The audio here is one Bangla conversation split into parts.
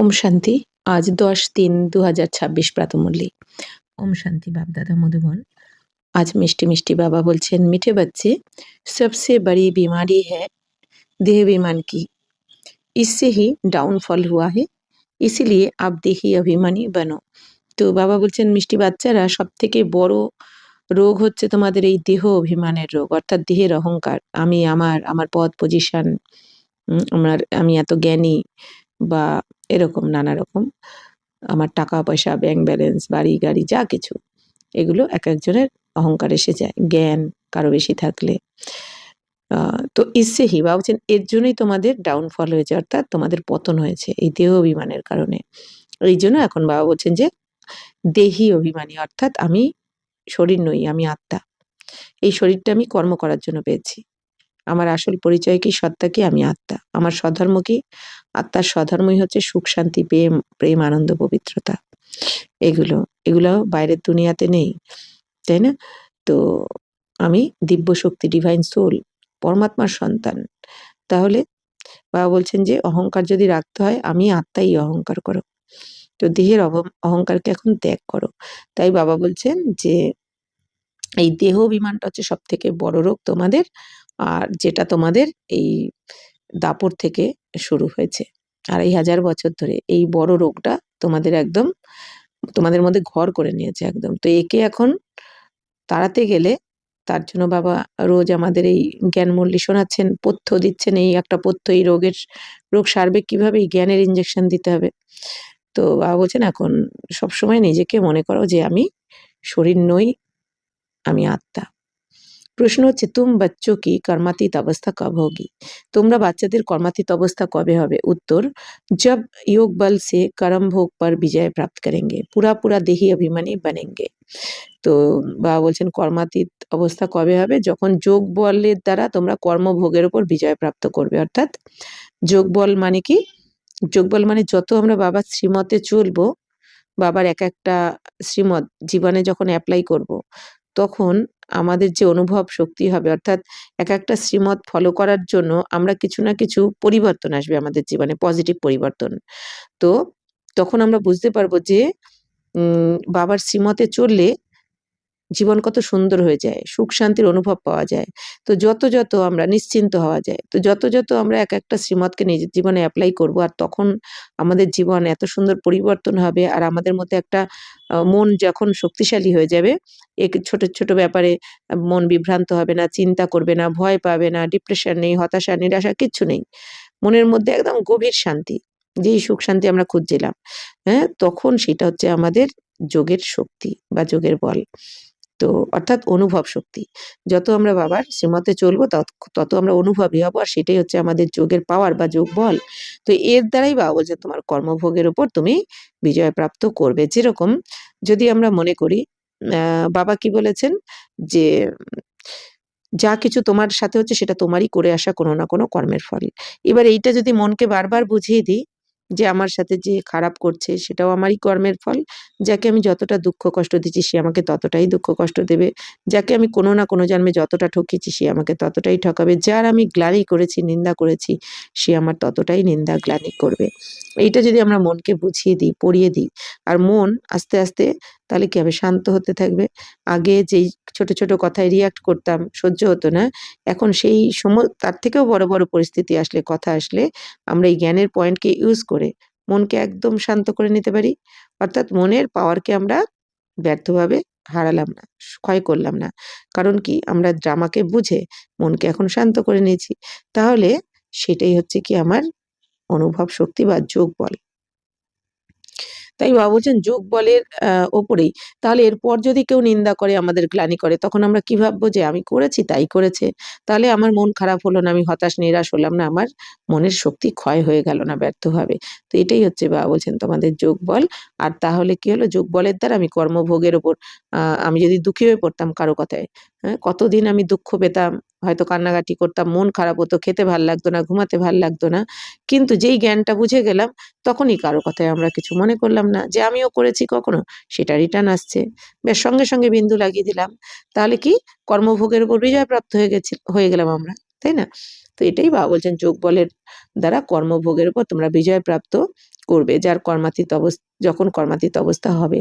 ओम शांति। आज 10-3-2026 प्रातःमुरली। ओम शांति। बाप दादा मधुबन। आज मिष्टी मिष्टी बाबा बोलছেন, मीठे बच्चे, सबसे बड़ी बीमारी है देहाभिमान की। इससे ही डाउनफॉल हुआ है, इसीलिए आप देही अभिमानी बनो। তো বাবা বলছেন, মিষ্টি বাচ্চারা, সবথেকে বড় রোগ হচ্ছে তোমাদের এই দেহ অভিমানের রোগ, অর্থাৎ দেহের অহংকার। আমি আমার পদ পজিশন, আমি এত জ্ঞানী বা এরকম নানা রকম, আমার টাকা পয়সা, ব্যাংক ব্যালেন্স, বাড়ি গাড়ি, যা কিছু, এগুলো এক একজনের অহংকার এসে যায়, জ্ঞান কারো বেশি থাকলে। তো ইসে হি বাবা বলছেন, এর জন্যই তোমাদের ডাউনফল হয়েছে, অর্থাৎ তোমাদের পতন হয়েছে এই দেহ অভিমানের কারণে। এই জন্য এখন বাবা বলছেন যে দেহি অভিমানী, অর্থাৎ আমি শরীর নই, আমি আত্মা। এই শরীরটা আমি কর্ম করার জন্য পেয়েছি। আমার আসল পরিচয় কি? সত্তা কি? আমি আত্মা। আমার স্বধর্ম কি? আত্মার স্বধর্মই হচ্ছে সুখ, শান্তি, প্রেম, আনন্দ, পবিত্রতা। এগুলো বাইরের দুনিয়াতে নেই, তাই না? তো আমি দিব্য শক্তি, ডিভাইন সোল, পরমাত্মার সন্তান। তাহলে বাবা বলছেন যে অহংকার যদি রাখতে হয়, আমি আত্মাই অহংকার করো। তো দেহের অহংকারকে এখন ত্যাগ করো। তাই বাবা বলছেন যে এই দেহ অভিমানটা হচ্ছে সব থেকে বড় রোগ তোমাদের, আর যেটা তোমাদের এই দাপর থেকে শুরু হয়েছে 2500 বছর ধরে। এই বড় রোগটা তোমাদের একদম তোমাদের মধ্যে ঘর করে নিয়েছে একদম। তো একে এখন তাড়াতে গেলে, তার জন্য বাবা রোজ আমাদের এই জ্ঞান মুরলি শোনাচ্ছেন, পথ্য দিচ্ছেন। এই একটা পথ্য, এই রোগ সারবে কিভাবে, এই জ্ঞানের ইঞ্জেকশন দিতে হবে। তো বাবা বলছেন এখন সবসময় নিজেকে মনে করো যে আমি শরীর নই, আমি আত্মা। প্রশ্ন হচ্ছে, তুম বাচ্চো কি কর্মাতীত অবস্থা কব হোগি? তোমরা বাচ্চাদের কর্মাতীত অবস্থা কবে হবে? উত্তর, जब योग बल से कर्म भोग पर विजय प्राप्त करेंगे, पूरा देही अभिमानी बनेंगे। তো বাবা বলছেন কর্মাতীত অবস্থা কবে হবে? যখন যোগ বলের দ্বারা তোমরা কর্মভোগের উপর বিজয় প্রাপ্ত করবে। অর্থাৎ যোগ বল মানে কি? যোগ বল মানে যত আমরা বাবার শ্রীমতে চলবো, বাবার এক একটা শ্রীমত জীবনে যখন অ্যাপ্লাই করব, তখন আমাদের যে অনুভব শক্তি হবে, অর্থাৎ এক একটা শ্রীমত ফলো করার জন্য আমরা কিছু না কিছু পরিবর্তন আসবে আমাদের জীবনে, পজিটিভ পরিবর্তন। তো তখন আমরা বুঝতে পারবো যে বাবার শ্রীমতে চললে জীবন কত সুন্দর হয়ে যায়, সুখ শান্তির অনুভব পাওয়া যায়। তো যত আমরা নিশ্চিন্ত হওয়া যায়, তো যত আমরা এক একটা শ্রীমতকে নিজের জীবনে অ্যাপ্লাই করব, আর তখন আমাদের জীবন এত সুন্দর পরিবর্তন হবে। আর আমাদের মধ্যে একটা মন যখন শক্তিশালী হয়ে যাবে, ছোট ব্যাপারে মন বিভ্রান্ত হবে না, চিন্তা করবে না, ভয় পাবে না, ডিপ্রেশন নেই, হতাশা, নিরাশা কিচ্ছু নেই। মনের মধ্যে একদম গভীর শান্তি, যেই সুখ শান্তি আমরা খুঁজছিলাম, হ্যাঁ, তখন সেটা হচ্ছে আমাদের যোগের শক্তি বা যোগের বল। তো অর্থাৎ অনুভব শক্তি। যত আমরা বাবার শ্রীমতে চলবো তত আমরা অনুভবী হব, আর সেটাই হচ্ছে আমাদের যোগের পাওয়ার বা যোগ বল। তো এর দ্বারাই বাবা বলছে তোমার কর্মভোগের উপর তুমি বিজয় প্রাপ্ত করবে। যেরকম যদি আমরা মনে করি, বাবা কি বলেছেন যে যা কিছু তোমার সাথে হচ্ছে সেটা তোমারই করে আসা কোনো না কোনো কর্মের ফল। এবার এইটা যদি মনকে বারবার বুঝিয়ে দিই যে আমার সাথে যে খারাপ করছে সেটাও আমারই কর্মের ফল, যাকে আমি যতটা দুঃখ কষ্ট দিচ্ছি সে আমাকে ততটাই দুঃখ কষ্ট দেবে, যাকে আমি কোনো না কোনো জন্মে যতটা ঠকিয়েছি সে আমাকে ততটাই ঠকাবে, যার আমি গ্লানি করেছি, নিন্দা করেছি, সে আমার ততটাই নিন্দা গ্লানি করবে। এইটা যদি আমরা মনকে বুঝিয়ে দিই, পড়িয়ে দিই, আর মন আস্তে আস্তে তাহলে কি হবে? শান্ত হতে থাকবে। আগে যেই ছোট কথায় রিঅ্যাক্ট করতাম, সহ্য হতো না, এখন সেই তার থেকেও বড় পরিস্থিতি আসলে, কথা আসলে, আমরা এই জ্ঞানের পয়েন্টকে ইউজ করে মনকে একদম শান্ত করে নিতে পারি। অর্থাৎ মনের পাওয়ারকে আমরা ব্যর্থভাবে হারালাম না, ক্ষয় করলাম না। কারণ কি? আমরা ড্রামাকে বুঝে মনকে এখন শান্ত করে নিয়েছি। তাহলে সেটাই হচ্ছে কি আমার অনুভব শক্তি বা যোগ বল। তাই বাবা বলছেন যোগ বলের ওপরেই। তাহলে এরপর যদি কেউ নিন্দা করে, আমাদের গ্লানি করে, তখন আমরা কি ভাববো? যে আমি করেছি তাই করেছে। তাহলে আমার মন খারাপ হলো না, আমি হতাশ নিরাশ হলাম না, আমার মনের শক্তি ক্ষয় হয়ে গেল না ব্যর্থভাবে। তো এটাই হচ্ছে বাবা বলছেন তোমাদের যোগ বল। আর তাহলে কি হলো? যোগ বলের দ্বারা আমি কর্মভোগের ওপর, আমি যদি দুঃখী হয়ে পড়তাম কারো কথায়, হ্যাঁ, কতদিন আমি দুঃখ পেতাম, হয়তো কান্নাকাটি করতাম, মন খারাপ হতো, খেতে ভাল লাগতো না, ঘুমাতে ভাল লাগতো না। কিন্তু যেই জ্ঞানটা বুঝে গেলাম, তখনই কারো কথায় আমরা কিছু মনে করলাম না যে আমিও করেছি কখনো, সেটা রিটার্ন আসছে, বেশ সঙ্গে বিন্দু লাগিয়ে দিলাম। তাহলে কি? কর্মভোগের উপর বিজয় প্রাপ্ত হয়ে গেলাম আমরা। তাই না? তো এটাই বাবা বলছেন যোগ বলের দ্বারা কর্মভোগের উপর তোমরা বিজয় প্রাপ্ত করবে। যার যখন কর্মাতীত অবস্থা হবে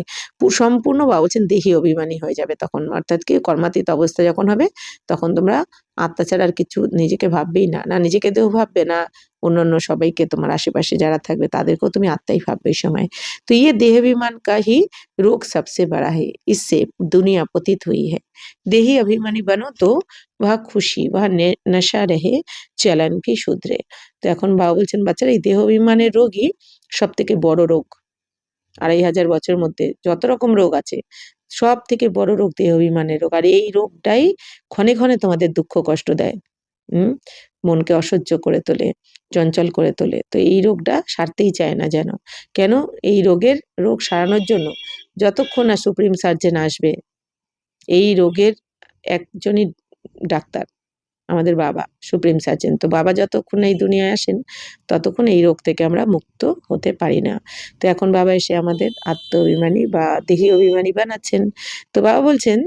সম্পূর্ণ বাবা বলছেন দেহি অভিমানী হয়ে যাবে তখন। অর্থাৎ কি কর্মাতীত অবস্থা যখন হবে তখন তোমরা আত্মা ছাড়া আর কিছু নিজেকে ভাববেই না। না নিজেকে দেহ ভাববে, না অন্যান্য সবাইকে তোমার আশেপাশে যারা থাকবে তাদেরকেও তুমি আত্মাই ভাববে এই সময়। तो ये देह अभिमान का ही रोग सबसे बड़ा है, इससे दुनिया पतित हुई है। देही अभिमानी बनो तो वह खुशी, वह नशा रहे, चलन भी শুধরে। তো এখন বাবা বলছেন বাচ্চারা এই দেহ অভিমানের রোগই সব থেকে বড় রোগ। ২,৫০০ বছরের মধ্যে যত রকম রোগ আছে সব থেকে বড় রোগ দেহ অভিমানের রোগ। আর এই রোগটাই ক্ষণে ক্ষণে তোমাদের দুঃখ কষ্ট দেয়। হুম, মনকে অসহ্য করে তোলে, চঞ্চল করে তোলে। তো এই রোগটা সারতেই চায় না যেন। কেন? এই রোগ সারানোর জন্য যতক্ষণ না সুপ্রিম সার্জন আসবে, এই রোগের একজনই ডাক্তার আমাদের বাবা, সুপ্রিম সার্জন। তো বাবা যতক্ষণ এই দুনিয়ায় আসেন ততক্ষণ এই রোগ থেকে আমরা মুক্ত হতে পারি না। তো এখন বাবা এসে আমাদের আত্ম অভিমানী বা দেহি অভিমানী বানাচ্ছেন। তো বাবা বলছেন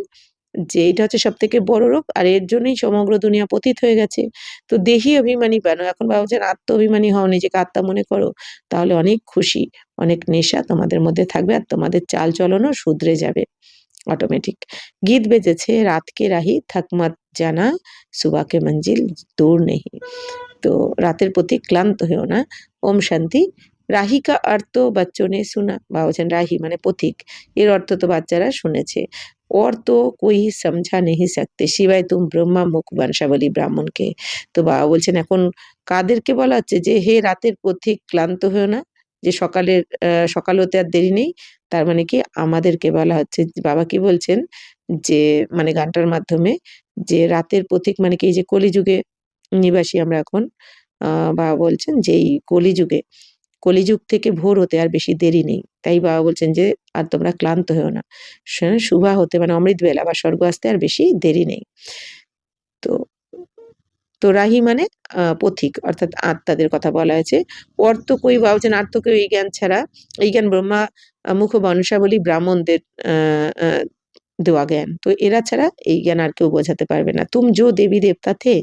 যে এটা হচ্ছে সবথেকে বড় রোগ আর এর জন্যই সমগ্র দুনিয়া পতিত হয়ে গেছে। তো দেহি অভিমানী বানো। এখন বাবা বলছেন আত্ম অভিমানী হও, নিজেকে আত্মা মনে করো। তাহলে অনেক খুশি, অনেক নেশা তোমাদের মধ্যে থাকবে আর তোমাদের চাল-চলনও শুধরে যাবে অটোমেটিক। গীত বেজেছে রাত কে রাহি থক মত জানা সুবহ কে মঞ্জিল দূর নেহি। তো রাতের প্রতি ক্লান্ত হয়েও না। ওম শান্তি। রাহি কা অর্থ বাচ্চোं ने सुना। বাবা বলছেন রাহি মানে পথিক। এর অর্থ তো বাচ্চারা শুনেছে। और तो कोई समझा नहीं सकते सिवाय तुम ব্রহ্মা মুখ বংশাবলী ব্রাহ্মণকে। তো বাবা বলছেন এখন কাদেরকে বলা হচ্ছে যে হে রাতের পথিক ক্লান্ত হয়েও না, যে সকাল হতে আর দেরি নেই। তার মানে কি আমাদেরকে বলা হচ্ছে। বাবা কি বলছেন যে মানে গানটার মাধ্যমে যে রাতের পথিক মানে কি এই যে কলিযুগে নিবাসী আমরা এখন। বাবা বলছেন যে এই কলিযুগ থেকে ভোর হতে আর বেশি দেরি নেই। তাই বাবা বলছেন যে আর তোমরা ক্লান্ত হয়েও না। সুভা হতে মানে অমৃত বেলা বা স্বর্গ আসতে আর বেশি দেরি নেই। তো তো রাহি মানে পথিক অর্থাৎ আত্মাদের কথা বলা হয়েছে। অর্থ কই বাবা বলছেন আর তো কেউ এই জ্ঞান ছাড়া, এই জ্ঞান ব্রহ্মা মুখ বংশাবলী ব্রাহ্মণদের আ আ দেওয়া জ্ঞান। তো এরা ছাড়া এই জ্ঞান আর কেউ বোঝাতে পারবে না। তুম जो देवी देवता थे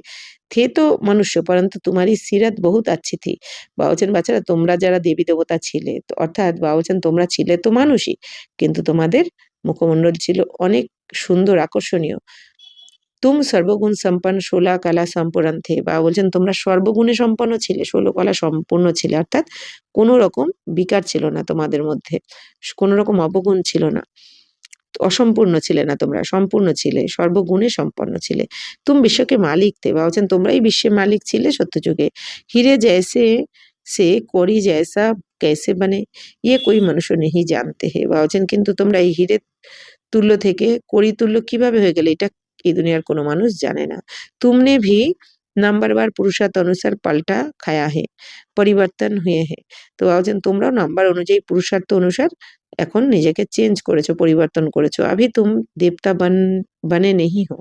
तो मनुष्य परंतु तुम्हारी सीरत बहुत अच्छी थी। বাবা বলছেন বাচ্চারা তোমরা যারা দেবী দেবতা ছিলে, তো অর্থাৎ বাবা বলছেন তোমরা ছিলে তো মানুষই। কিন্তু তোমাদের মুখমণ্ডল ছিল অনেক সুন্দর আকর্ষণীয়। তুম সর্বগুণ সম্পন্ন ১৬ কলা সম্পূরণ থে। বাবা বলছেন তোমরা সর্বগুণে সম্পন্ন ছিলে, ১৬ কলা সম্পূর্ণ ছিলে। অর্থাৎ কোনো রকম বিকার ছিল না তোমাদের মধ্যে। কোনো রকম অবগুণ ছিল না। অসম্পূর্ণ ছিলে না তোমরা, সম্পূর্ণ ছিলে, সর্বগুণে সম্পন্ন ছিলে। তুম বিশ্বকে মালিক থে। বাবা বলছেন তোমরাই বিশ্বের মালিক ছিলে সত্যযুগে। হিরে জैसे से কড়ি जैसा कैसे बने ये कोई मनुष्य नहीं जानते हैं। বাবা বলছেন কিন্তু তোমরা এই হীরের তুল্য থেকে কড়ি তুল্য কিভাবে হয়ে গেলে এটা এই দুনিয়ার কোনো মানুষ জানে না। तुमने भी নাম্বারবার পুরুষার্থ অনুসার পাল্টা খায়া হে, পরিবর্তন হুয়ে হে। তো বাবা বলছেন তোমরাও নাম্বার অনুযায়ী পুরুষার্থ অনুসার এখন নিজেকে চেঞ্জ করেছো, পরিবর্তন করেছো। अभी तुम देवता बने नहीं हो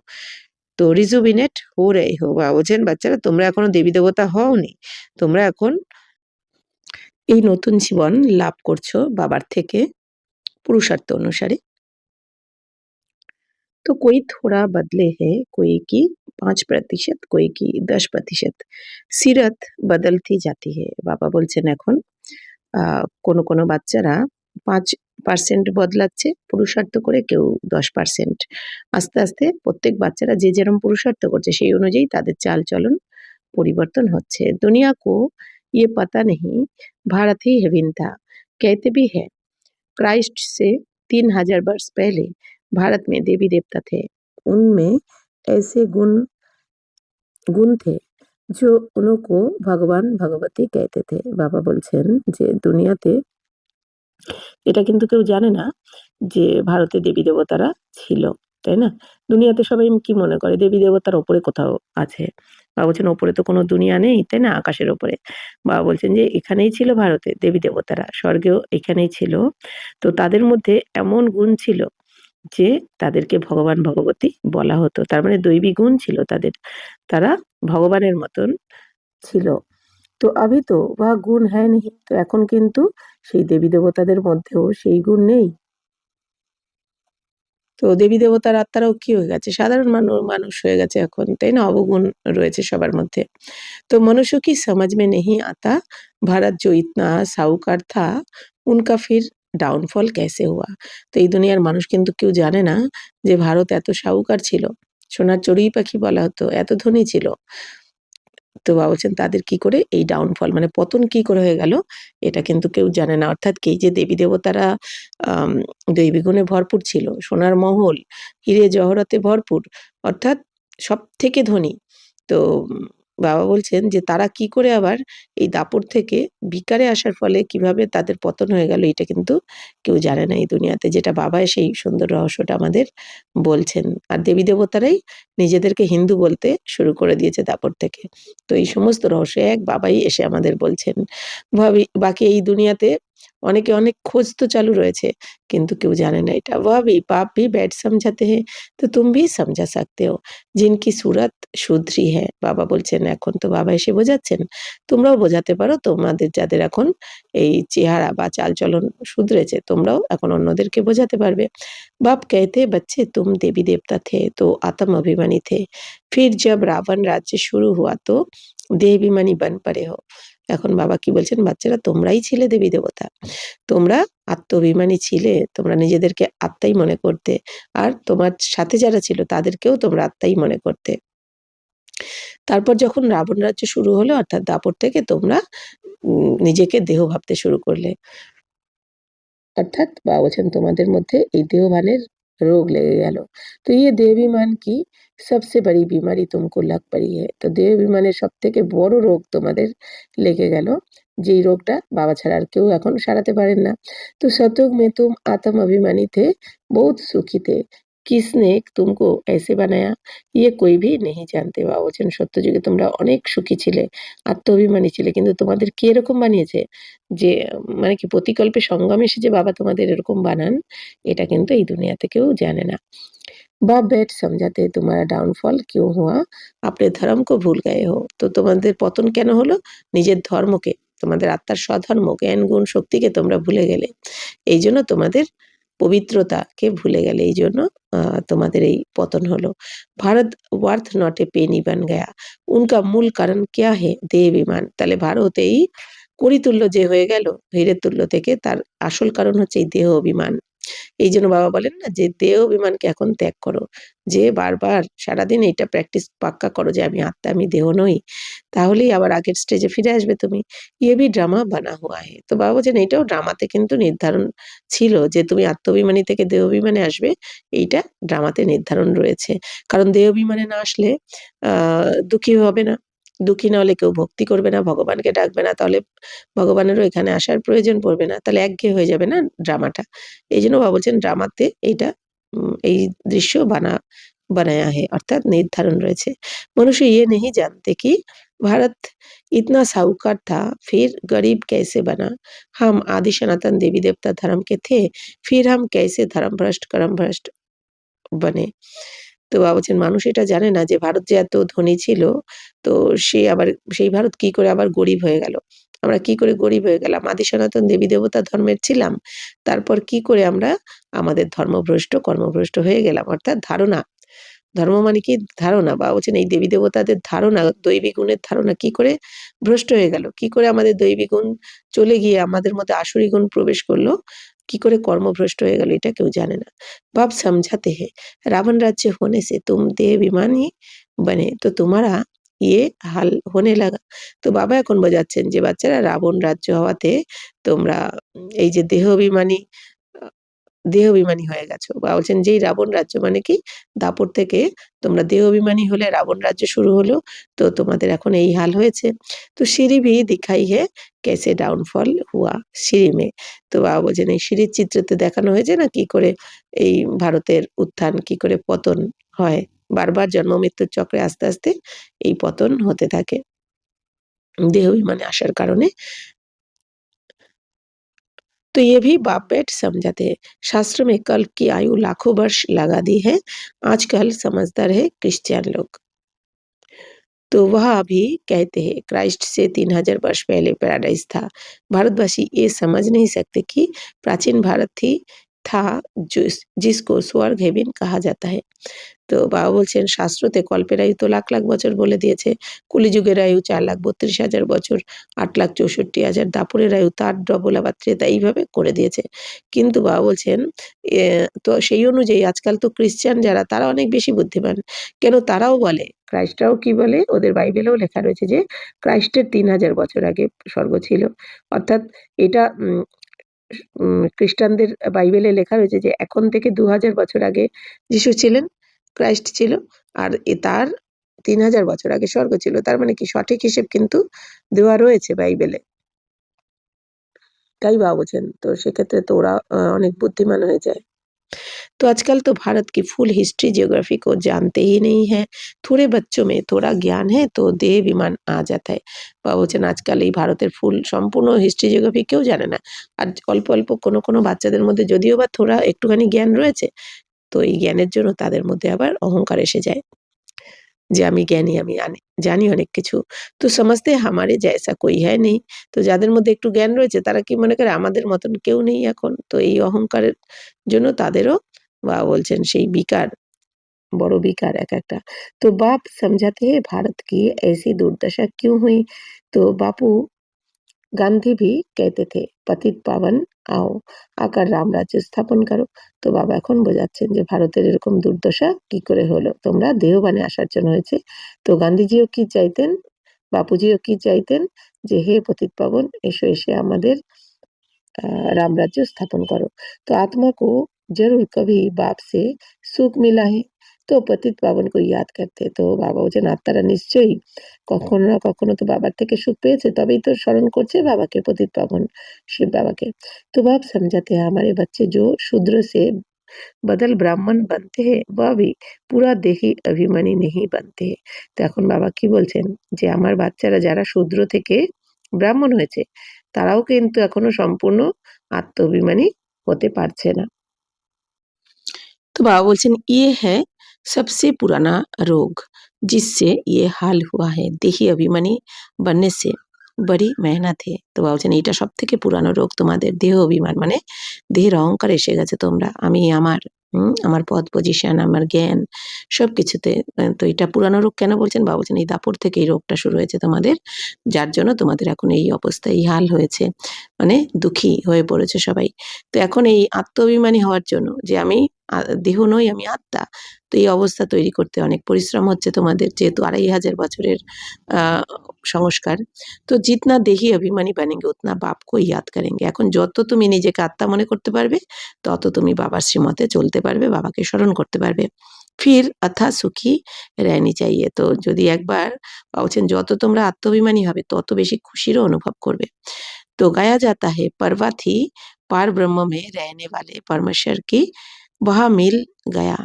তো রিজুভিনেট হো রহে হো। বাবা বলছেন বাচ্চারা তোমরা এখনো দেবী দেবতা হওনি। তোমরা এখন এই নতুন জীবন লাভ করছো বাবার থেকে পুরুষার্থ অনুসারে। तो कोई थोड़ा बदले है, कोई की ৫% कोई की 10%। সিরাত বদলতি জাতি হে। বাবা বলছেন এখন কোনো বাচ্চারা ৫% বদলাচ্ছে পুরুষার্থ করে, কেউ 10%। আস্তে আস্তে প্রত্যেক বাচ্চারা যে যেরকম পুরুষার্থ করছে সেই অনুযায়ী তাদের চাল-চলন পরিবর্তন হচ্ছে। দুনিয়া কো ये पता नहीं भारत ही है विंता कहते भी है क्राइस्ट से 3000 वर्ष पहले भारत में देवी देवता थे। उनमें ऐसे गुण थे जो उनको ভগবান ভগবতী कहते थे। বাবা বলছেন যে দুনিয়াতে এটা কিন্তু কেউ জানে না যে ভারতে দেবী দেবতারা ছিল, তাই না? দুনিয়াতে সবাই কি মনে করে দেবী দেবতার ওপরে কোথাও আছে। বাবা বলছেন ওপরে তো কোনো দুনিয়া নেই, তাই না? আকাশের ওপরে। বাবা বলছেন যে এখানেই ছিল ভারতে দেবী দেবতারা, স্বর্গেও এখানেই ছিল। তো তাদের মধ্যে এমন গুণ ছিল যে তাদেরকে ভগবান ভগবতী বলা হতো। তার মানে দৈবী গুণ ছিল তাদের। তারা ভগবানের মতন ছিল। তো अभी तो वह गुण है नहीं। তো এখন কিন্তু সেই দেবী দেবতাদের মধ্যেও সেই গুণ নেই। তো দেবী-দেবতার আত্মারাও কি হয়ে গেছে? সাধারণ মানুষ হয়ে গেছে এখন, তাই না? অবগুণ রয়েছে সবার মধ্যে। तो मनुष्य की समझ में नहीं आता भारत जो इतना साहूकार था उनका फिर ডাউনফল कैसे हुआ? তো এই দুনিয়ার মানুষ কিন্তু কেউ জানে না যে ভারত এত সাহুকার ছিল। সোনার চড়ুই পাখি বলা হতো, এত ধনী ছিল। তো বাবা বলছেন তাদের কি করে এই ডাউনফল মানে পতন কি করে হয়ে গেল এটা কিন্তু কেউ জানে না। অর্থাৎ কি যে দেবী-দেবতারা আম দৈবী গুণে ভরপুর ছিল। সোনার মহল, হিরে জহরতে ভরপুর অর্থাৎ সবথেকে ধনী। তো বাবা বলছেন যে তারা কি করে আবার এই দাপট থেকে ভিকারে আসার ফলে কিভাবে তাদের পতন হয়ে গেল এটা কিন্তু কেউ জানে না এই দুনিয়াতে। যেটা বাবা এসে এই সুন্দর রহস্যটা আমাদের বলছেন। আর দেবী-দেবতারাই নিজেদেরকে হিন্দু বলতে শুরু করে দিয়েছে দাপট থেকে। তো এই সমস্ত রহস্য এক বাবাই এসে আমাদের বলছেন। বাকি এই দুনিয়াতে অনেকে অনেক খোঁজ তো চালু রয়েছে কিন্তু কেউ জানে না এটা। वह भी बाप भी बैठ समझाते हैं तो तुम भी समझा सकते हो जिनकी सूरत सुधरी है বাবা বলছেন এখন তো বাবা এসে বোঝাচ্ছেন। তোমরাও বোঝাতে পারো তোমাদের যাদের এখন এই চেহারা বা চালচলন শুধরেছে তোমরাও এখন অন্যদেরকে বোঝাতে পারবে। बाप कहते बच्चे तुम देवी देवता थे तो आत्म अभिमानी थे फिर जब रावण राज्य शुरू हुआ तो देह अभिमानी बन पड़े हो এখন বাবা কি বলছেন বাচ্চারা তোমরাই ছিলে দেবী দেবতা তোমরা আত্মাভিমানী ছিলে তোমরা নিজেদেরকে আত্মাই মনে করতে আর তোমার সাথে যারা ছিল তাদেরকেও তোমরা আত্মাই মনে করতে তারপর যখন রাবণ রাজ্য শুরু হলো অর্থাৎ দাপট থেকে তোমরা নিজেকে দেহ ভাবতে শুরু করলে अर्थात बाबा বলছেন তোমাদের মধ্যে এই দেহভানের রোগ লেগে গেল তো ये देहाभिमान की सबसे बड़ी बीमारी तुमको लग पड़ी है তো দেহাভিমানের সবথেকে বড় রোগ তোমাদের লেগে গেল যেই রোগটা বাবা ছাড়া আর কেউ এখন সারাতে পারেন না तो सतयुग में तुम आत्म अभिमानी थे बहुत सुखी थे किसने तुमको ऐसे बनाया ये कोई भी नहीं जानते বাবা বলছেন সত্যযুগে তোমরা অনেক সুখী ছিলে আত্মাভিমানী ছিলে কিন্তু তোমাদের কে এরকম বানিয়েছে যে মানে কি প্রতিকল্পে সঙ্গম এসে যে বাবা তোমাদের এরকম বানান এটা কিন্তু এই দুনিয়াতে কেউ জানে না। बाप बैठ समझाते तुम्हारा डाउनफॉल क्यों हुआ अपने धर्म को भूल गए हो তো তোমাদের পতন কেন হলো নিজের ধর্মকে তোমাদের আত্মার স্বধর্ম জ্ঞান গুণ শক্তিকে তোমরা ভুলে গেলে এই জন্য তোমাদের পবিত্রতাকে ভুলে গেলে এই জন্য তোমাদের এই পতন হলো Bharat worth not a penny বান গয়া উনকা মূল কারণ ক্যা হে দেহ বিমান তাহলে ভারত এই করিতুল্য যে হয়ে গেল হীরের তুল্য থেকে তার আসল কারণ হচ্ছে এই দেহ অভিমান এই জন্য বাবা বলেন না যে দেহ অভিমানকে এখন ত্যাগ করো যে বারবার সারাদিন এটা প্র্যাকটিস পাক্কা করো যে আমি আত্মা আমি দেহ নই তাহলেই আবার আগের স্টেজে ফিরে আসবে তুমি ইয়ে ভি ড্রামা বানা হুয়া হে তো বাবা বলছেন এটাও ড্রামাতে কিন্তু নির্ধারণ ছিল যে তুমি আত্মাভিমানী থেকে দেহ অভিমানে আসবে এইটা ড্রামাতে নির্ধারণ রয়েছে কারণ দেহ অভিমানে না আসলে দুঃখী হবে না দুঃখী না হলে কেউ ভক্তি করবে না ভগবানকে ডাকবে না তাহলে ভগবানেরও এখানে আসার প্রয়োজন পড়বে না তাহলে একঘেয়ে হয়ে যাবে না ড্রামাটা এই জন্য বাবা বলছেন ড্রামাতে এইটা এই দৃশ্য बनाया है अर्थात निर्धारण रहे मनुष्य ये नहीं जानते कि भारत इतना साहूकार था फिर गरीब कैसे बना हम आदि सनातन देवी देवता धर्म के थे फिर हम कैसे धर्म भ्रष्ट कर्म भ्रष्ट बने তো বাবা বলছেন মানুষ এটা জানে না যে ভারত যে এত ধনী ছিল তো সে আবার সেই ভারত কি করে আবার গরিব হয়ে গেল আমরা কি করে গরিব হয়ে গেলাম আদি সনাতন দেবী দেবতা ধর্মের ছিলাম তারপর কি করে আমরা আমাদের ধর্মভ্রষ্ট কর্মভ্রষ্ট হয়ে গেলাম অর্থাৎ ধারণা ধর্ম মানে কি ধারণা বা বলছেন এই দেবী দেবতাদের ধারণা দৈবিক গুণের ধারণা কি করে ভ্রষ্ট হয়ে গেল কি করে আমাদের দৈবিক গুণ চলে গিয়ে আমাদের মধ্যে আসুরি গুণ প্রবেশ করলো কি করে কর্মভ্রষ্ট হয়ে গেল এটা কেউ জানে না বাপ समझाते हैं रावण राज्य होने से तुम देह अभिमानी बने तो तुम्हारा ये हाल होने लगा তো বাবা এখন বোঝাচ্ছেন যে বাচ্চারা রাবণ রাজ্য হওয়াতে তোমরা এই যে দেহ অভিমানী দেহ অভিমানী হয়ে গেছো বা বলছেন যেই রাবণ রাজ্য মানে কি দাপট থেকে তোমরা দেহ অভিমানী হলে রাবণ রাজ্য শুরু হলো তো তোমাদের এখন এই হাল হয়েছে তো সিঁড়ি ভি দিখাই হে कैसे डाउनफॉल हुआ সিঁড়ি মে তো বাবা বলছেন এই সিঁড়ির চিত্রতে দেখানো হয়েছে না কি করে এই ভারতের উত্থান কি করে পতন হয় বারবার জন্ম মৃত্যুর চক্রে আস্তে আস্তে এই পতন হতে থাকে দেহ অভিমানে আসার কারণে तो ये भी बाप बेट समझाते हैं शास्त्र में कल्प की आयु लाखों वर्ष लगा दी है आजकल समझदार है क्रिश्चियन लोग तो वह अभी कहते हैं क्राइस्ट से 3000 वर्ष पहले पैराडाइज था भारतवासी ये समझ नहीं सकते कि प्राचीन भारत था जिसको स्वर्ग हेवन कहा जाता है। তো বাবা বলছেন শাস্ত্রতে কল্পের আয়ু তো লাখ লাখ বছর বলে দিয়েছে। কলিযুগের আয়ু 4,32,000 বছর, 8,64,000, দাপরের আয়ু তার ডবল আবার ত্রেতা, এইভাবে করে দিয়েছে। কিন্তু বাবা বলছেন তো সেই অনুযায়ী আজকাল তো খ্রিস্টান যারা তারা অনেক বেশি বুদ্ধিমান। কেন তারাও বলে, ক্রাইস্টরাও কি বলে, ওদের বাইবেলেও লেখা রয়েছে যে ক্রাইস্টের 3,000 বছর আগে স্বর্গ ছিল। অর্থাৎ এটা খ্রিস্টানদের বাইবেলে লেখা রয়েছে যে এখন থেকে 2000 বছর আগে যিশু ছিলেন, ক্রাইস্ট ছিল, আর তার 3000 বছর আগে স্বর্গ ছিল। তার মানে কি সঠিক হিসেব কিন্তু দেওয়া রয়েছে বাইবেলে। তাই বাবা বলছেন, তো সেক্ষেত্রে তো ওরা অনেক बुद्धिमान হয়ে যায়। तो आजकल तो भारत की फुल हिस्ट्री जियोग्राफी को जानते ही नहीं है। थोड़े बच्चों में थोड़ा ज्ञान है तो देह विमान आ जाता है। বাবা বলছেন আজকাল এই ভারতের ফুল সম্পূর্ণ হিস্ট্রি জিওগ্রাফি কেউ জানে না। আর অল্প অল্প কোনো বাচ্চাদের মধ্যে যদিও বা থোড়া একটুখানি জ্ঞান রয়েছে, তো এই জ্ঞানের জন্য তাদের মধ্যে আবার অহংকার এসে যায় যে আমি জ্ঞানী, আমি জানি অনেক কিছু। তো समझते हमारे जैसा कोई है नहीं। তো যাদের মধ্যে একটু জ্ঞান রয়েছে তারা কি মনে করে আমাদের মতন কেউ নেই এখন। তো এই অহংকারের জন্য তাদেরও বাবা বলছেন সেই বিকার, বড় বিকার এক একটা। तो बाप समझाते हैं भारत की ऐसी दुर्दशा क्यों हुई। तो बापू गांधी भी कहते थे पतित पावन आओ, আকার রাম রাজ্য স্থাপন করো। তো বাবা এখন বোঝাচ্ছেন যে ভারতের এরকম দুর্দশা কি করে হলো, তোমরা দেহবানে আসার জন্য হয়েছে। তো গান্ধীজিও কি চাইতেন, বাপুজিও কি চাইতেন যে হে পতিত পাবন এসো, এসে আমাদের राम राज्य स्थापन करो। तो आत्मा को जरूर कभी बाप से सुख मिला है तो পতিত পাবনকে ইয়াদ করতে। তো বাবা বলছেন আত্মারা নিশ্চয়ই কখনো না কখনো তো বাবার থেকে সুখ পেয়েছে, তবেই তো স্মরণ করছে বাবাকে, পতিত পাবন শিব বাবাকে। तो बाप समझाते हैं हमारे बच्चे जो शूद्र से बदल ब्राह्मण बनते हैं वह भी पूरा देही अभिमानी नहीं बनते। তো এখন বাবা কি বলছেন যে আমার বাচ্চারা যারা শূদ্র থেকে ব্রাহ্মণ হয়েছে তারাও কিন্তু এখনো সম্পূর্ণ আত্ম-অভিমানী হতে পারছে না। तो बाबा बोलছেন ये है सबसे पुराना रोग जिससे ये हाल हुआ है। देही अभिमानी बनने से बड़ी मेहनत है। তো বাবা বলছেন এটা সবথেকে পুরানো রোগ তোমাদের, দেহ অভিমান, মানে দেহের অহংকার এসে গেছে তোমরা, আমি আমার, আমার পদ পজিশন, আমার জ্ঞান সবকিছুতে। তো এটা পুরানো রোগ কেন বলছেন? বাবা বলছেন এই দাপর থেকে এই রোগটা শুরু হয়েছে তোমাদের, যার জন্য তোমাদের এখন এই অবস্থা, এই হাল হয়েছে, মানে দুঃখী হয়ে পড়েছে সবাই। তো এখন এই আত্ম-অভিমানী হওয়ার জন্য যে আমি দেহ নই, আমি আত্মা, তো এই অবস্থা তৈরি করতে অনেক পরিশ্রম হচ্ছে তোমাদের, যেহেতু 2500 বছরের সংস্কার। তো জিতনা দেহি অভিমানী বানেঙ্গে উতনা বাপকে ইয়াদ করেঙ্গে। এখন যত তুমি নিজেকে আত্মা মনে করতে পারবে তত তুমি বাবার শ্রীমতে চলতে পারবে, বাবাকে স্মরণ করতে পারবে। ফির অথা সুখী रहनी चाहिए। তো যদি একবার বলছেন যত তোমরা আত্মাভিমানী হবে তত বেশি খুশিরও অনুভব করবে। तो गाया जाता है परवा थी पार ब्रह्म में रहने वाले परमेश्वर की वहाँ मिल गया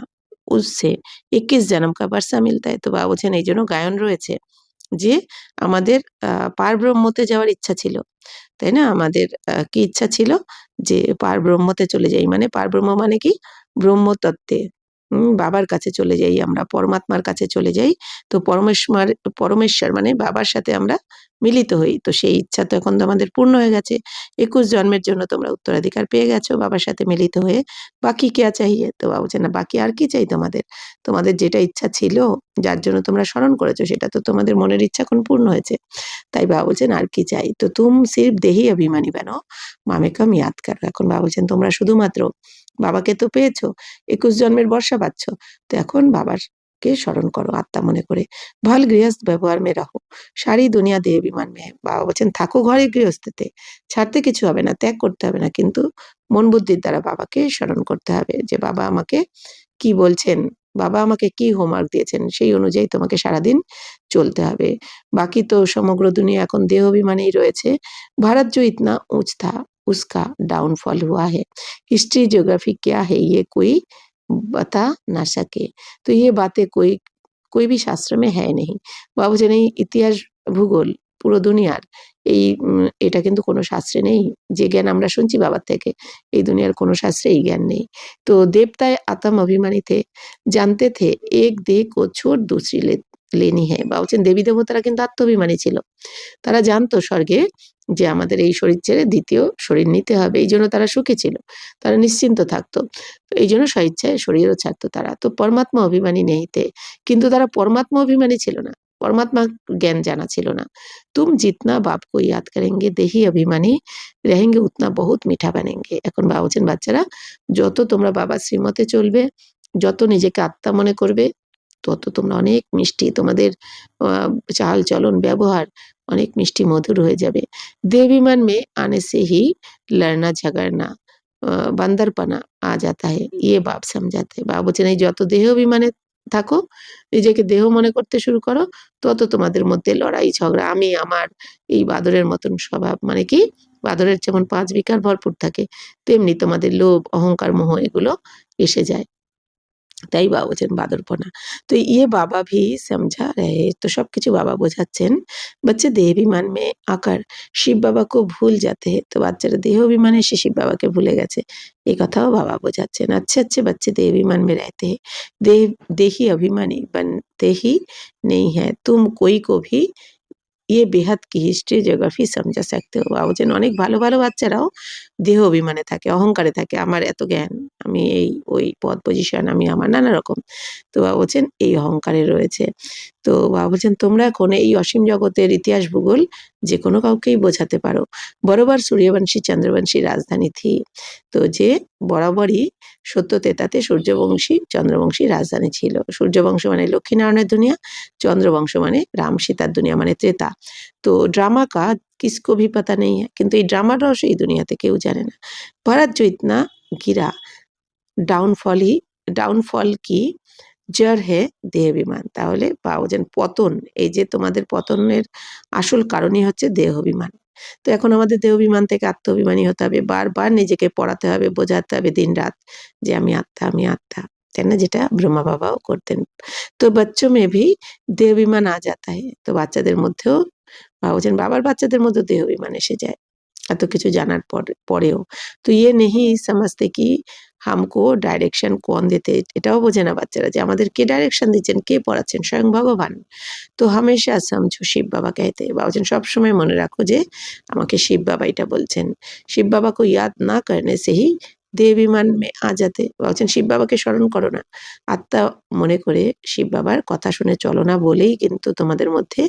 उससे 21 जन्म का वर्षा मिलता है। তো বাবা বলছেন এই জন্য গায়ন রয়েছে যে আমাদের পার ব্রহ্মতে যাওয়ার ইচ্ছা ছিল, তাই না? আমাদের কি ইচ্ছা ছিল যে পার ব্রহ্মতে চলে যাই, মানে পার ব্রহ্ম মানে কি ব্রহ্মতত্ত্বে, বাবার কাছে চলে যাই, আমরা পরমাত্মার কাছে চলে যাই। তো পরমেশ্বর মানে বাবার সাথে আমরা মিলিত হই। তো সেই ইচ্ছা তো এখন তো আমাদের পূর্ণ হয়ে গেছে। 21 জন্মের জন্য তোমরা উত্তরাধিকার পেয়ে গেছো বাবার সাথে মিলিত হয়ে। বাকি क्या चाहिए? তো বাবা বলছেন না, বাকি আর কি চাই তোমাদের? তোমাদের যেটা ইচ্ছা ছিল, যার জন্য তোমরা স্মরণ করেছো, সেটা তো তোমাদের মনের ইচ্ছা এখন পূর্ণ হয়েছে। তাই বাবা বলছেন আর কি চাই? তো তুম সির্ফ দেহি অভিমানী বানো, মামে কাম ইয়াদ করো। এখন বাবা বলছেন তোমরা শুধুমাত্র বাবাকে তো পেয়েছো, 21 জন্মের বর্ষা পাচ্ছ, তো এখন বাবাকে স্মরণ করো আত্মা মনে করে। ভাল গৃহস্থ ব্যবহার মে রাখো, সারি দুনিয়া দেহ অভিমান মে। বাবা বলছেন থাকো ঘরে গৃহস্থতে, ছাড়তে কিছু হবে না, ত্যাগ করতে হবে না, কিন্তু মন বুদ্ধির দ্বারা বাবাকে স্মরণ করতে হবে যে বাবা আমাকে কি বলছেন, বাবা আমাকে কি হোমওয়ার্ক দিয়েছেন, সেই অনুযায়ী তোমাকে সারাদিন চলতে হবে। বাকি তো সমগ্র দুনিয়া এখন দেহ অভিমানেই রয়েছে। भारत जो इतना ऊंच था उसका डाउनफॉल हुआ है। हिस्ट्री ज्योग्राफी क्या है ये कोई बता ना सके। तो ये बातें कोई भी শাস্ত্র में है नहीं। বাবা বলছেন এই ইতিহাস ভূগোল পুরো দুনিয়ার এই এটা কিন্তু কোনো শাস্ত্রে নেই। যে জ্ঞান আমরা শুনছি বাবার থেকে, এই দুনিয়ার কোনো শাস্ত্রে এই জ্ঞান নেই। तो देवताएं आत्म अभिमानी थे, जानते थे एक देह को छोड़ दूसरी लेनी है বা বলছেন দেবী দেবতারা কিন্তু আত্মাভিমানী ছিল। তারা জানতো স্বর্গে যে আমাদের এই শরীর ছেড়ে দ্বিতীয় শরীর নিতে হবে। এইজন্য তারা সুখী ছিল। তারা নিশ্চিন্ত থাকতো। তো এইজন্য স্বইচ্ছায় শরীরও ছাড়তো তারা। তো পরমাত্মা অভিমানী नहीं थे। কিন্তু তারা পরমাত্মা অভিমানী ছিল না। পরমাত্মা জ্ঞান জানা ছিল না। तुम जितना बाप को याद करेंगे देही अभिमानी रहेंगे उतना बहुत मीठा बनेंगे। এখন বাবা বলছেন বাচ্চারা যত তোমরা বাবার শ্রীমতে চলবে, যত নিজেকে আত্মা মনে করবে, তত তোমরা অনেক মিষ্টি তোমাদের চাল চলন ব্যবহার অনেক মিষ্টি মধুর হয়ে যাবে। देहाभिमान में आने से ही लड़ना झगड़ना বান্দারপানা आ जाता है ये बाप समझाते हैं। বাবা বলছেন এই যত দেহ অভিমানে থাকো, নিজেকে দেহ মনে করতে শুরু করো, তত তোমাদের মধ্যে লড়াই ঝগড়া আমি আমার এই বাদরের মতন স্বভাব মানে কি বাদরের যেমন 5 বিকার ভরপুর থাকে তেমনি তোমাদের লোভ অহংকার মোহ এগুলো এসে যায়। তাই বাবা বলছেন বাদরপনা। तो ये बाबा भी समझा रहे तो सबकिছু বাবা বোঝাচ্ছেন। बच्चे देह अभिमान में आकर শিব বাবা को भूल जाते हैं तो বাচ্চারা দেহ অভিমানে এসে শিব বাবাকে ভুলে গেছে। এই কথাও বাবা বোঝাচ্ছেন। अच्छे अच्छे बच्चे देह अभिमान में रहते हैं। देही अभिमानी बनते ही नहीं है। तुम कोई को भी ये बेहद की হিস্ট্রি জিওগ্রাফি समझा सकते हो। বাবা বলছেন অনেক ভালো ভালো বাচ্চারাও দেহ অভিমানে থাকে অহংকারে থাকে আমার এত জ্ঞান আমি এই ওই পদ পজিশন আমি আমার নানা রকম। তো বাবা বলছেন এই অহংকারে রয়েছে। তো বাবা বলছেন তোমরা এখন এই অসীম জগতের ইতিহাস ভূগোল যে কোনো কাউকেই বোঝাতে পারো। বরাবর সূর্যবংশী চন্দ্রবংশী রাজধানী থি। তো যে বরাবরই সত্য তেতাতে সূর্যবংশী চন্দ্রবংশী রাজধানী ছিল। সূর্যবংশ মানে লক্ষ্মীনারায়ণের দুনিয়া, চন্দ্রবংশ মানে রাম সীতার দুনিয়া মানে ত্রেতা। তো ड्रामा का किसको भी पता नहीं है কিন্তু এই ড্রামার রহস্য এই দুনিয়াতে কেউ জানে না। ভরত जो इतना गिरा ডাউনফল কি জড় হে দেহ অভিমান। তাহলে বলছেন পতন এই যে তোমাদের পতনের আসল কারণই হচ্ছে দেহ অভিমান। তো এখন আমাদের দেহ অভিমান থেকে আত্মাভিমানী হতে হবে। বারবার নিজেকে পড়াতে হবে, বোঝাতে হবে দিনরাত যে আমি আত্মা, আমি আত্মা। তাই না? যেটা ব্রহ্মা বাবাও করতেন। তো বাচ্চোं में भी দেহ অভিমান आ जाता है। তো বাচ্চাদের মধ্যেও বাবা বলছেন বাবার বাচ্চাদের মধ্যেও দেহ অভিমান এসে যায়। এত কিছু জানার পরেও। তো ये नहीं समझते कि हमको डायरेक्शन कौन देते এটাও বোঝে না বাচ্চারা যে আমাদের কে ডাইরেকশন দিচ্ছেন, কে পড়াচ্ছেন স্বয়ং ভগবান। তো হামেশা সমঝো শিব বাবা कहते हैं। বাবা বলছেন সবসময় মনে রাখো যে আমাকে শিব বাবা এটা বলছেন। শিব বাবা को याद ना करने से ही দেহ অভিমান মে আ जाते। বাবা বলছেন শিব বাবাকে স্মরণ করো না। আত্মা মনে করে শিব বাবার কথা শুনে চলো না বলেই কিন্তু তোমাদের মধ্যে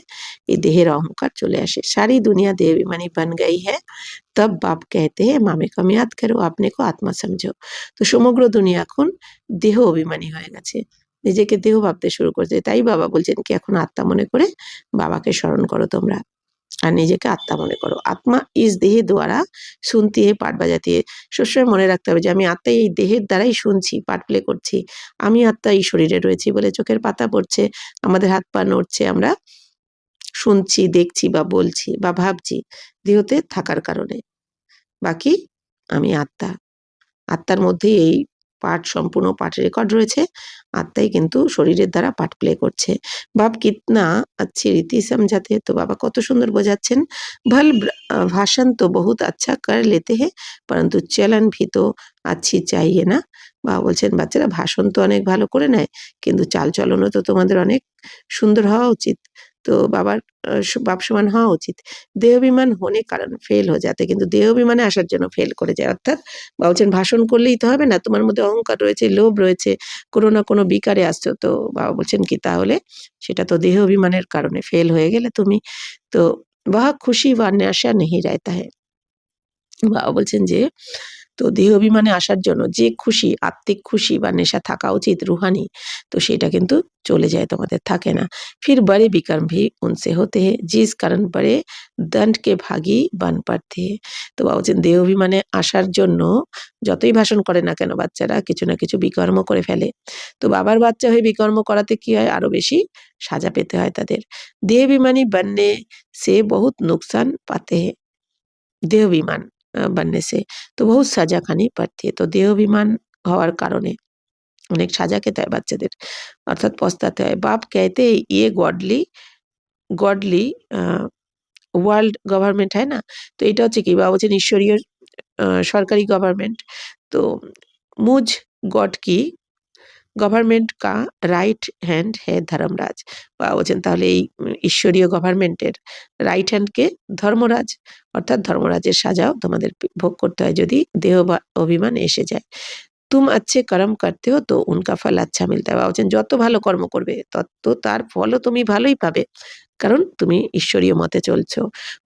এই দেহের অহংকার চলে আসে। সারি দুনিয়া দেহ অভিমানী बन गई है। तब बाप कहते हैं मामे कम याद करो अपने को आत्मा समझो। তো সমগ্র দুনিয়া এখন দেহ অভিমানী হয়ে গেছে। নিজেকে দেহ ভাবতে শুরু করেছে। তাই বাবা বলছেন কি এখন আত্মা মনে করে বাবাকে স্মরণ করো তোমরা। আর নিজেকে আত্মা মনে করো। আত্মা ইস দেহে দ্বারা শুনতি হে পাঠ বাজাতি হে। সবসময় মনে রাখতে হবে যে আমি আত্মাই এই দেহের দ্বারাই শুনছি, পাঠ প্লে করছি। আমি আত্মা এই শরীরে রয়েছি বলে চোখের পাতা পড়ছে, আমাদের হাত পা নড়ছে, আমরা শুনছি, দেখছি বা বলছি বা ভাবছি দেহতে থাকার কারণে। বাকি আমি আত্মা। আত্মার মধ্যেই এই পাঠ সম্পূর্ণ পাঠ রেকর্ড রয়েছে। আত্মাই কিন্তু শরীরের দ্বারা পাঠ প্লে করছে। বাপ কিতনা अच्छी रीति समझाते तो বাবা কত সুন্দর বোঝাচ্ছেন। भल भाषण तो बहुत अच्छा कर लेते हैं परंतु चलन भी तो अच्छी चाहिए ना। বাবা বলছেন বাচ্চারা ভাষণ তো অনেক ভালো করে নেয় কিন্তু চাল চলনও তো তোমাদের অনেক সুন্দর হওয়া উচিত। তো বাবার বাপ সমান হওয়া উচিত। দেহ অভিমান होने कारण फेल हो जाते কিন্তু দেহ অভিমানে আসার জন্য ফেল করে যায়। অর্থাৎ বাবা বলছেন ভাষণ করলেই তো হবে না, তোমার মধ্যে অহংকার রয়েছে, লোভ রয়েছে, কোনো না কোনো বিকারে আসছো। তো বাবা বলছেন কি তাহলে সেটা তো দেহ অভিমানের কারণে ফেল হয়ে গেলে তুমি। তো वह खुशी व नेशा नहीं रहता है। বাবা বলছেন যে তো দেহ অভিমানে আসার জন্য যে খুশি আত্মিক খুশি বা নেশা থাকা উচিত রুহানি তো সেটা কিন্তু চলে যায় তোমাদের থাকে না। फिर बड़े विक्रम भी उनसे होते हैं जिस कारण बड़े दंड के भागी बन पड़ते हैं। তো বাবা বলছেন দেহ অভিমানে আসার জন্য যতই ভাষণ করে না কেন বাচ্চারা কিছু না কিছু বিকর্ম করে ফেলে। তো বাবার বাচ্চা হয়ে বিকর্ম করাতে কি হয় আরো বেশি সাজা পেতে হয় তাদের। দেহ অভিমানী बनने से बहुत नुकसान पाते हैं। দেহ অভিমান बनने से तो बहुत সাজা খানি पड़ती है। তো দেহ অভিমান হওয়ার কারণে অনেক সাজা খেতে হয় বাচ্চাদের অর্থাৎ পস্তাতে হয়। বাপ कहते हैं ये गॉडली ওয়ার্ল্ড গভর্নমেন্ট হয় না। তো এটা হচ্ছে কি বাবা বলছেন ঈশ্বরীয় সরকারি গভর্নমেন্ট। তো মুঝ গড কি গভর্নমেন্ট কা রাইট হ্যান্ড হে ধর্মরাজ। বাবা বলছেন তাহলে এই ঈশ্বরীয় গভর্নমেন্টের রাইট হ্যান্ডকে ধর্মরাজ, অর্থাৎ ধর্মরাজের সাজাও তোমাদের ভোগ করতে হয় যদি দেহ বা অভিমান এসে যায়। তুম अच्छे कर्म करते हो तो उनका फल अच्छा मिलता है। বাবা বলছেন যত ভালো কর্ম করবে তত তার ফলও তুমি ভালোই পাবে, কারণ তুমি ঈশ্বরীয় মতে চলছো।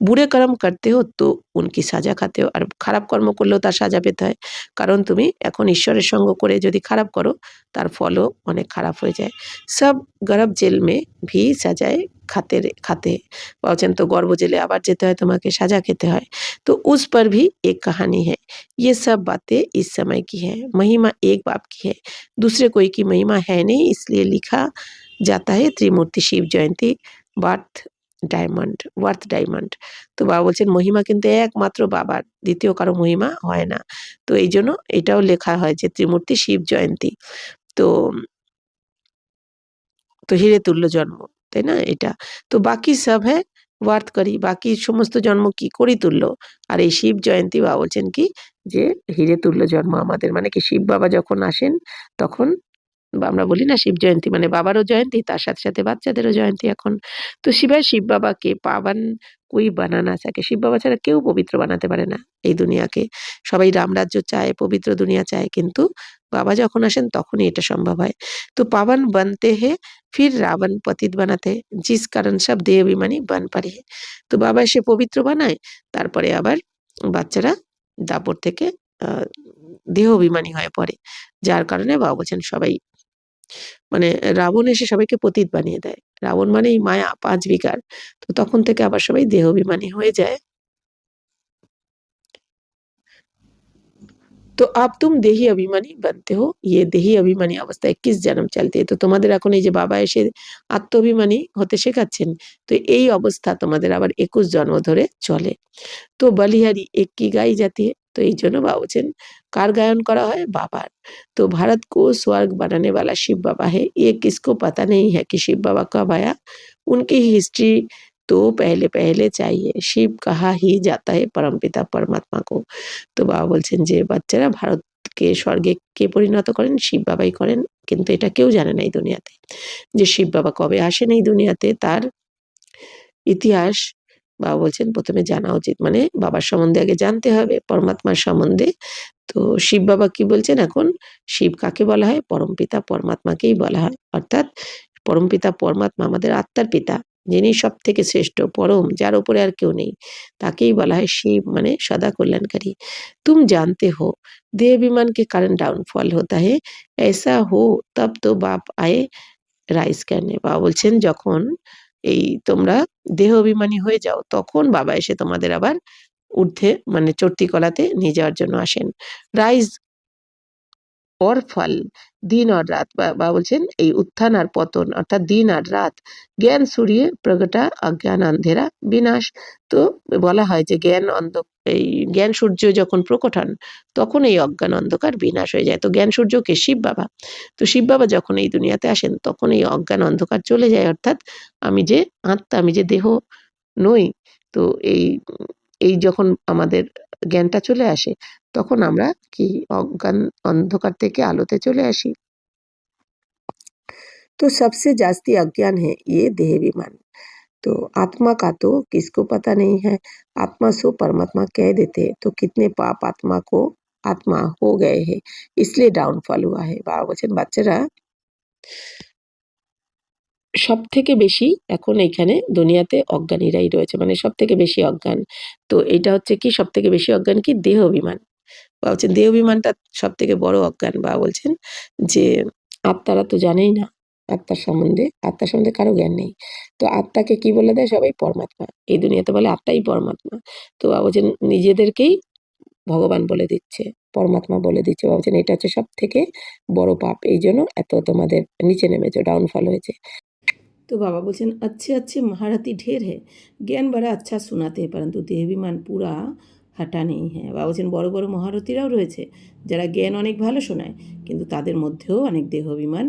বুরে কর্ম করতে হো তো উনকি সাজা খাতে হো। আর খারাপ কর্ম করলেও তার সাজা পেতে হয়, কারণ তুমি এখন ঈশ্বরের সঙ্গ করে যদি খারাপ করো তার ফলও অনেক খারাপ হয়ে যায়। সব গরব জেল মে ভি সাজায় খাতে বলছেন তো গর্ভ জেলে আবার যেতে হয়, তোমাকে সাজা খেতে হয়। তো উস পর ভি এক কাহানি হ্যায়, ये सब बातें इस समय की है, महिमा एक बाप की है, दूसरे कोई की महिमा है नहीं, इसलिए लिखा जाता है त्रिमूर्ति शिव जयंती ওয়ার্থ ডায়মন্ড। তো বাবা বলছেন মহিমা কিন্তু একমাত্র বাবার, দ্বিতীয় কারো মহিমা হয় না। তো এই জন্য এটাও লেখা হয় যে ত্রিমূর্তি শিব জয়ন্তী। তো তো হিরে তুল্য জন্ম, তাই না এটা? তো বাকি সব হ্যাঁ ওয়ার্থ করি, বাকি সমস্ত জন্ম কি করি তুল্য। আর এই শিব জয়ন্তী বাবা বলছেন কি যে হিরে তুল্য জন্ম আমাদের, মানে কি শিব বাবা যখন আসেন তখন আমরা বলি না শিব জয়ন্তী মানে বাবারও জয়ন্তী, তার সাথে সাথে বাচ্চাদেরও জয়ন্তী এখন। তো শিবায় শিব বাবাকে পাবান কই বানানা থাকে, শিব বাবা ছাড়া কেউ পবিত্র বানাতে পারে না এই দুনিয়াকে। সবাই রামরাজ্য চায়, পবিত্র দুনিয়া চায়, কিন্তু বাবা যখন আসেন তখনই এটা সম্ভব হয়। তো পাवन बनते हैं फिर रावण पतित बनाते हैं, जिस कारण सब देह अभिमानी बन पड़े हैं। তো বাবা এসে পবিত্র বানায়, তারপরে আবার বাচ্চারা দাপট থেকে দেহ অভিমানী হয়ে পড়ে, যার কারণে বাবা বলছেন সবাই মানে রাবণ এসে সবাইকে পতিত বানিয়ে দেয়। রাবণ মানেই মায়া, ৫ বিকার। তো তখন থেকে আবার সবাই দেহাভিমানী হয়ে যায়। তো अब तुम देही अभिमानी बनते हो, ये देही अभिमानी अवस्था 21 जन्म चलती है। তো তোমাদের এখন এই যে বাবা এসে আত্মঅভিমানী হতে শেখাচ্ছেন, তো এই অবস্থা তোমাদের আবার ২১ জন্ম ধরে চলে। তো বলিহারি এক কি গাই जाती है, তো এই জন্য বাবা বলছেন কার গায়ন করা হয়? বাবার। তো भारत को स्वर्ग बनाने वाला शिव बाबा है, ये किसको पता नहीं है कि शिव बाबा कब आया, उनकी हिस्ट्री तो पहले-पहले चाहिए, शिव कहा ही जाता है परमपिता परमात्मा को। তো বাবা বলছেন যে বাচ্চারা ভারতকে স্বর্গে কে পরিণত করেন? শিব বাবাই করেন। কিন্তু এটা কেউ জানে না এই দুনিয়াতে। যে শিব বাবা কবে আসেন এই দুনিয়াতে তার ইতিহাস বাবা বলছেন ১ম এ জানা উচিত। মানে বাবার সম্বন্ধে আগে জানতে হবে, পরমাত্মার সম্বন্ধে। তো শিব বাবা কি বলছেন এখন? শিব কাকে বলা হয়? পরমপিতা পরমাত্মাকেই বলা হয়। অর্থাৎ পরমপিতা পরমাত্মা আমাদের আত্মার পিতা, যিনি সবথেকে শ্রেষ্ঠ, পরম, যার উপরে আর কেউ নেই। তাকেই বলা হয় শিব, মানে সদা কল্যাণকারী। तुम जानते हो देह अभिमान के कारण डाउनफॉल होता है, ऐसा हो तब तो बाप आए রাইজ করনে। বাবা বলছেন যখন এই তোমরা দেহ অভিমানী হয়ে যাও তখন বাবা এসে তোমাদের আবার ঊর্ধ্বে মানে চড়তি কলাতে নিয়ে যাওয়ার জন্য আসেন। রাইজ और फल दिन और रात বাবা বলছেন এই উত্থান আর পতন অর্থাৎ দিন আর রাত, জ্ঞান সূর্যে প্রগটা অজ্ঞান অন্ধেরা বিনাশ। তো বলা হয় যে এই জ্ঞান সূর্য যখন প্রকট হন তখন এই অজ্ঞান অন্ধকার বিনাশ হয়ে যায়। তো জ্ঞান সূর্যকে শিব বাবা। তো শিব বাবা যখন এই দুনিয়াতে আসেন তখন এই অজ্ঞান অন্ধকার চলে যায়, অর্থাৎ আমি যে আত্মা, আমি যে দেহ নই। তো এই এই যখন আমাদের জ্ঞানটা চলে আসে তখন আমরা কি অজ্ঞান অন্ধকার থেকে আলোতে চলে আসি। तो सबसे जास्ती अज्ञान है ये देह अभिमान। तो आत्मा का तो किसको पता नहीं है, आत्मा सो परमात्मा कह देते तो कितने पाप आत्मा हो गए हैं, इसलिए डाउनफॉल हुआ है। বাবা বলছেন বাচ্চারা সবথেকে বেশি এখন এইখানে দুনিয়াতে অজ্ঞানীরাই রয়েছে, মানে সবথেকে বেশি অজ্ঞান। তো এটা হচ্ছে কি সবথেকে বেশি অজ্ঞান কি? দেহ অভিমান। বাবা বলছেন দেহ অভিমানটা সবথেকে বড় অজ্ঞান। বাবা বলছেন যে আত্মারা তো জানেই না আত্মার সম্বন্ধে কারো জ্ঞান নেই। তো আত্মাকে কি বলে দেয় সবাই? পরমাত্মা। এই দুনিয়াতে বলে আত্মাই পরমাত্মা। তো বাবা বলছেন নিজেদেরকেই ভগবান বলে দিচ্ছে, পরমাত্মা বলে দিচ্ছে। বাবা বলছেন এটা হচ্ছে সবথেকে বড় পাপ। এইজন্য এত তোমাদের নিচে নেমেছো, ডাউনফল হয়েছে। तो बाबा बोलছেন अच्छे अच्छे महारथी ढेर है, ज्ञान बड़ा अच्छा सुनाते हैं परंतु देहाभिमान पूरा হাঁটা নেই। হ্যাঁ বাবা বলছেন বড় বড় মহারথীরাও রয়েছে যারা জ্ঞান অনেক ভালো শোনায়, কিন্তু তাদের মধ্যেও অনেক দেহ অভিমান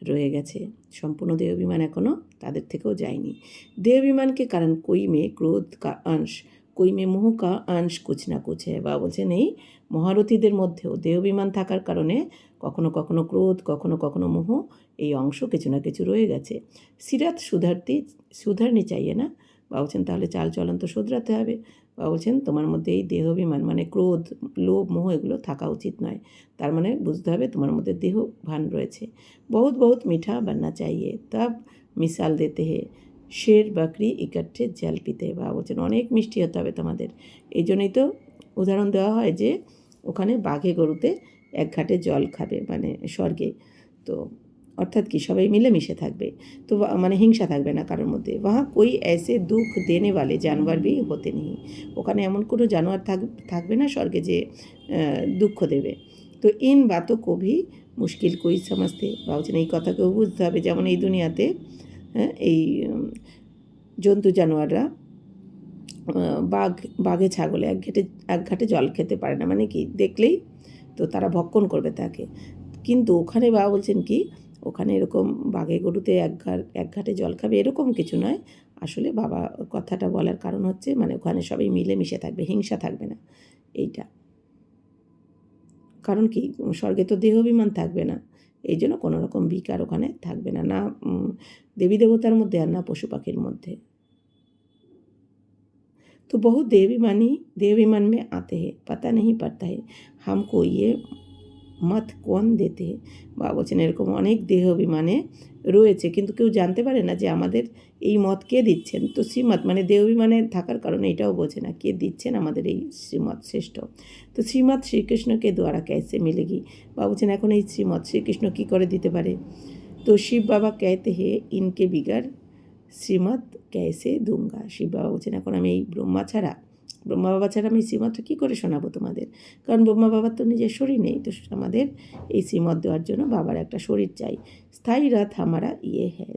রয়ে গেছে, সম্পূর্ণ দেহ অভিমান এখনও তাদের থেকেও যায়নি। देह अभिमान के कारण कोई में क्रोध का अंश কই মে মোহ কা আংশ কুছ না কুছ হ্যায়। বাবা বলছেন এই মহারথীদের মধ্যেও দেহবিমান থাকার কারণে কখনো কখনো ক্রোধ, কখনো কখনো মোহ, এই অংশ কিছু না কিছু রয়ে গেছে। সিরাত সুধারনি চাইয়ে না। বাবা বলছেন তাহলে চাল চলন তো শুধরাতে হবে। বাবা বলছেন তোমার মধ্যে এই দেহবিমান মানে ক্রোধ, লোভ, মোহ এগুলো থাকা উচিত নয়। তার মানে বুঝতে হবে তোমার মধ্যে দেহ ভান রয়েছে। বহুত বহুত মিঠা বাননা চাইয়ে তব মিসাল দেতে হে শের বাকরি ইকট্ঠে জল পিতে। বাবা বলছেন অনেক মিষ্টি হতে হবে তোমাদের। এই জন্যই তো উদাহরণ দেওয়া হয় যে ওখানে বাঘে গরুতে এক ঘাটে জল খাবে, মানে স্বর্গে। তো অর্থাৎ কি সবাই মিলেমিশে থাকবে, তো মানে হিংসা থাকবে না কারোর মধ্যে। ওহা কই এসে দুঃখ দেনে ওয়ালে জানোয়ার ভি হতে নেই। ওখানে এমন কোনো জানোয়ার থাকবে না স্বর্গে যে দুঃখ দেবে। তো ইন বাতো কভি মুশকিল কই সমঝতে। ভাবছেন এই কথাকেও বুঝতে হবে, যেমন এই দুনিয়াতে এই জন্তু জানোয়াররা বাঘে ছাগলে এক ঘাটে জল খেতে পারে না, মানে কি দেখলেই তো তারা ভক্ষণ করবে তাকে। কিন্তু ওখানে বাবা বলছেন কি ওখানে এরকম বাঘে গরুতে এক ঘাটে জল খাবে এরকম কিছু নয়। আসলে বাবা কথাটা বলার কারণ হচ্ছে মানে ওখানে সবাই মিলেমিশে থাকবে, হিংসা থাকবে না এইটা। কারণ কি স্বর্গে তো দেহাভিমান থাকবে না, এই জন্য কোনো রকম বিকার ওখানে থাকবে না, না দেবী দেবতার মধ্যে আর না পশু পাখির মধ্যে। तो बहुत देवीमान में आते हैं, पता नहीं पड़ता है हमको ये মত কোন দেতে। বা বলছেন এরকম অনেক দেহ অভিমানে রয়েছে, কিন্তু কেউ জানতে পারে না যে আমাদের এই মত কে দিচ্ছেন। তো শ্রীমত মানে দেহ অভিমানে থাকার কারণে এটাও বোঝে না কে দিচ্ছেন আমাদের এই শ্রীমত শ্রেষ্ঠ। তো শ্রীমত শ্রীকৃষ্ণকে দ্বারা कैसे मिलेगी। বা বলছেন এখন এই শ্রীমত শ্রীকৃষ্ণ কী করে দিতে পারে। তো শিব বাবা कहते हैं इनके बिगड़ শ্রীমত कैसे दूंगा। শিব বাবা বলছেন এখন আমি এই ব্রহ্মা বাবা ছাড়া আমি শ্রীমতটা কী করে শোনাবো তোমাদের, কারণ ব্রহ্মা বাবার তো নিজের শরীর নেই। তো আমাদের এই শ্রীমত দেওয়ার জন্য বাবার একটা শরীর চাই। স্থায়ী রথ हमारा ये है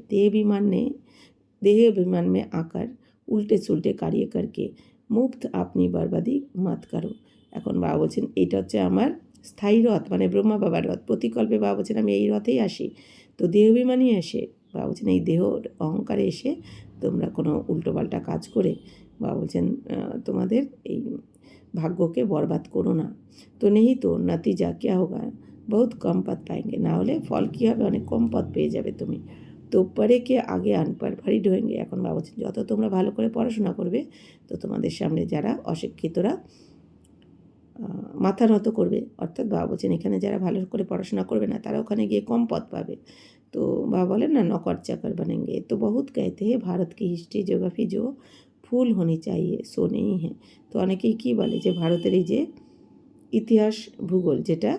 देह अभिमान में आकर उल्टे सुल्टे कार्य करके मुफ्त अपनी बर्बादी मत करो। এখন বাবা বলছেন এইটা হচ্ছে আমার স্থায়ী রথ, মানে ব্রহ্মা বাবার রথ। প্রতিকল্পে বাবা বলছেন আমি এই রথেই আসি। তো দেহ অভিমানী এসে বাবা বলছেন এই দেহ অহংকারে এসে তোমরা কোনো উল্টোপাল্টা কাজ করে বাবা বলছেন তোমাদের এই ভাগ্যকে বরবাদ করো না। তো নেই তো নতিজা ক্যা হোগা বহুত কম পদ পাएंगे, না হলে ফল কী হবে অনেক কম পদ পেয়ে যাবে তুমি। তো পরে কে আগে আনপাড় ভারী ঢোয়েঙ্গে। এখন বাবা বলছেন যত তোমরা ভালো করে পড়াশোনা করবে তো তোমাদের সামনে যারা অশিক্ষিতরা মাথা নত করবে। অর্থাৎ বাবা বলছেন এখানে যারা ভালো করে পড়াশোনা করবে না তারা ওখানে গিয়ে কম পদ পাবে। তো বাবা বলেন না নকর চাকর बनेंगे। तो बहुत कहते हैं भारत की हिस्ट्री ज्योग्राफी जो ফুল होनी चाहिए सो नहीं है। তো অনেকেই কী বলে যে ভারতের এই যে ইতিহাস ভূগোল যেটা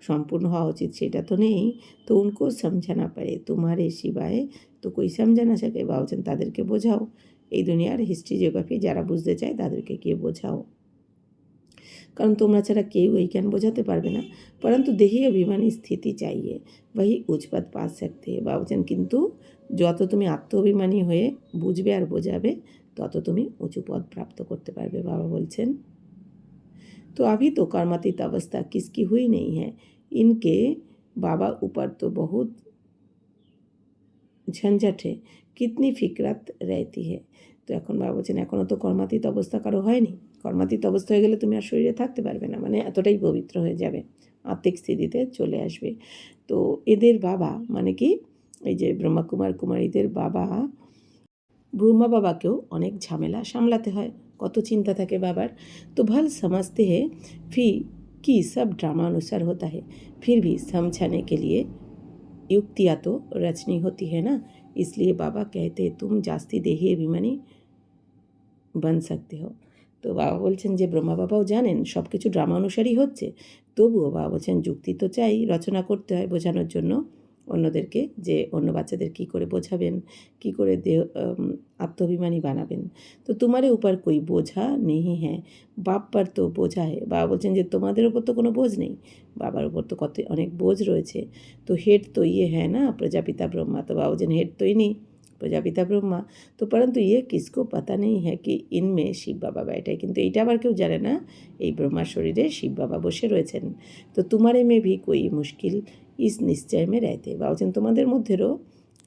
সম্পূর্ণ হওয়া উচিত সেটা তো নেই। তো উनको समझाना पड़े तुम्हारे सिवाय तो कोई समझा ना सके। বাবা বলছেন তাদেরকে বোঝাও, এই দুনিয়ার হিস্ট্রি জিওগ্রাফি যারা বুঝতে চায় তাদেরকে গিয়ে বোঝাও, কারণ তোমরা ছাড়া কেউ এই জ্ঞান বোঝাতে পারবে না। পরন্তু দেহি অভিমানী স্থিতি চাইয়ে वही उच्च पद पा सकते हैं। বাবা বলছেন কিন্তু যত তুমি আত্ম অভিমানী হয়ে বুঝবে আর বোঝাবে তত তুমি উঁচু পদ প্রাপ্ত করতে পারবে। বাবা বলছেন तो अभी तो कर्मातीत अवस्था किसकी हुई नहीं है, इनके बाबा ऊपर तो बहुत झंझट है, कितनी फिकरत रहती है। তো এখন বাবা বলছেন এখনও তো কর্মাতীত অবস্থা কারো হয়নি। কর্মাতীত অবস্থা হয়ে গেলে তুমি আর শরীরে থাকতে পারবে না, মানে এতটাই পবিত্র হয়ে যাবে, আত্মিক স্থিতিতে চলে আসবে। তো এদের বাবা মানে কি এই যে ব্রহ্মাকুমার কুমারীদের বাবা, ব্রহ্মা বাবাকেও অনেক ঝামেলা সামলাতে হয়, কত চিন্তা থাকে বাবার। तो भल समझते हैं फिर कि सब ड्रामा अनुसार होता है, फिर भी समझाने के लिए युक्तियाँ तो रचनी होती है ना। इसलिए बाबा कहते तुम जास्ती देही अभिमानी बन सकते हो। তো বাবা বলছেন যে ব্রহ্মা বাবাও জানেন সব কিছু ড্রামা অনুসারই হচ্ছে, তবুও বাবা বলছেন যুক্তি তো চাই, রচনা করতে হয় বোঝানোর জন্য অন্যদেরকে, যে অন্য বাচ্চাদের কী করে বোঝাবেন, কী করে আত্মাভিমানী বানাবেন। তো তোমার উপর কই বোঝা নেই হ্যাঁ, বাপ পর তো বোঝা है। বাবা বলছেন যে তোমাদের উপর তো কোনো বোঝ নেই, বাবার উপর তো অনেক বোঝ রয়েছে। তো হেড তো ইয়ে হ্যাঁ না প্রজাপিতা ব্রহ্মা। তো বাবা বলছেন হেড তো ইনি প্রজাপিতা ব্রহ্মা। তো परंतु ये किसको पता नहीं है कि इनमें শিব বাবা बैठे, কিন্তু এইটা আবার কেউ জানে না এই ব্রহ্মার শরীরে শিব বাবা বসে রয়েছেন। তো তোমারে মে ভি কোই মুশকিল ইস নিশ্চয় মে रहते। বা বলছেন তোমাদের মধ্যেও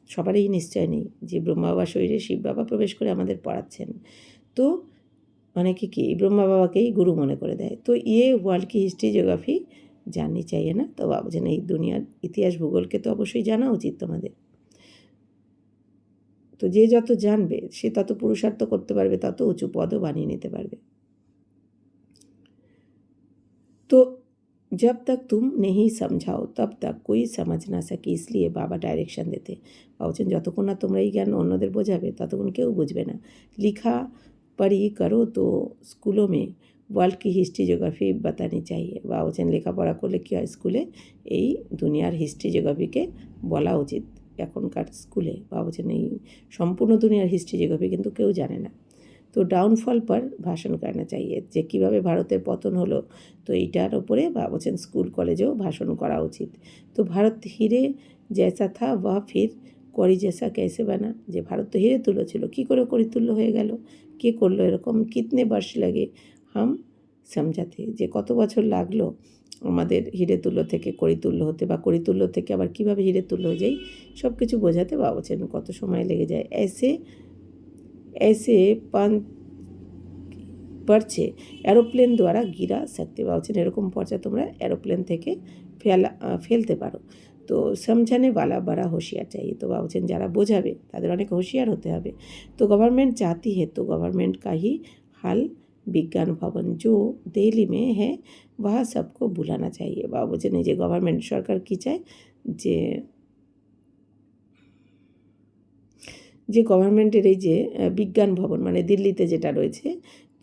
সবারই নিশ্চয় নেই যে ব্রহ্মা বাবা শরীরে শিব বাবা প্রবেশ করে আমাদের পড়াচ্ছেন। তো অনেকে কি ব্রহ্মা বাবাকেই গুরু মনে করে দেয়। তো ওয়ার্ল্ড কি হিস্ট্রি জিওগ্রাফি জাননি চাইয়ে না। তো ভাবছেন এই দুনিয়ার ইতিহাস ভূগোলকে তো অবশ্যই জানা উচিত তোমাদের। তো যে যত জানবে সে তত পুরুষার্থ করতে পারবে, তত উঁচু পদও বানিয়ে নিতে পারবে। तो जब तक तुम नहीं समझाओ तब तक कोई समझ না सके, इसलिए বাবা ডাইরেকশন দিতে। ভাবছেন যতক্ষণ না তোমরা এই জ্ঞান অন্যদের বোঝাবে ততক্ষণ কেউ বুঝবে না। লিখা पढ़ी करो तो স্কুलों में ওয়ার্ল্ড की হিস্ট্রি জিওগ্রাফি बतानी चाहिए। বা বলছেন লেখাপড়া করলে কী হয়, স্কুলে এই দুনিয়ার হিস্ট্রি জিওগ্রাফিকে বলা উচিত এখনকার স্কুলে। বা বলছেন এই সম্পূর্ণ দুনিয়ার হিস্ট্রি জিওগ্রাফি কিন্তু কেউ জানে না। তো ডাউনফল পর ভাষণ करना चाहिए, যে কীভাবে ভারতের পতন হলো তো এইটার ওপরে বা বলছেন স্কুল কলেজেও ভাষণ করা উচিত। তো ভারত হিরে জैसा था वह फिर কড়ি जैसा कैसे बना, যে ভারত তো হিরে তুল্য ছিল, কী করে কড়ি তুল্য হয়ে গেল, কে করলো এরকম, কিতনে বর্ষ লাগে হাম সমঝাতে, যে কত বছর লাগলো আমাদের হিরে তুল্য থেকে কড়ি তুল্য হতে, বা কড়ি তুল্য থেকে আবার কীভাবে হিরে তুল্য হয়ে যায় সব কিছু বোঝাতে বা বলছেন কত সময় লেগে যায়। ऐसे पर्चे एरोप्लेन द्वारा गिरा सकते, ভাবছেন এরকম পর্চা তোমরা এরোপ্লেন থেকে ফেলতে পারো। তো समझाने वाला बड़ा होशियार चाहिए, তো ভাবছেন যারা বোঝাবে তাদের অনেক হুঁশিয়ার হতে হবে। তো गवर्नमेंट चाहती है तो गवर्नमेंट का ही हाल विज्ञान भवन जो दिल्ली में है वह सबको बुलाना चाहिए। বা বলছেন এই যে গভর্নমেন্ট সরকার কী চায়, যে গভর্নমেন্টের এই যে বিজ্ঞান ভবন মানে দিল্লিতে যেটা রয়েছে,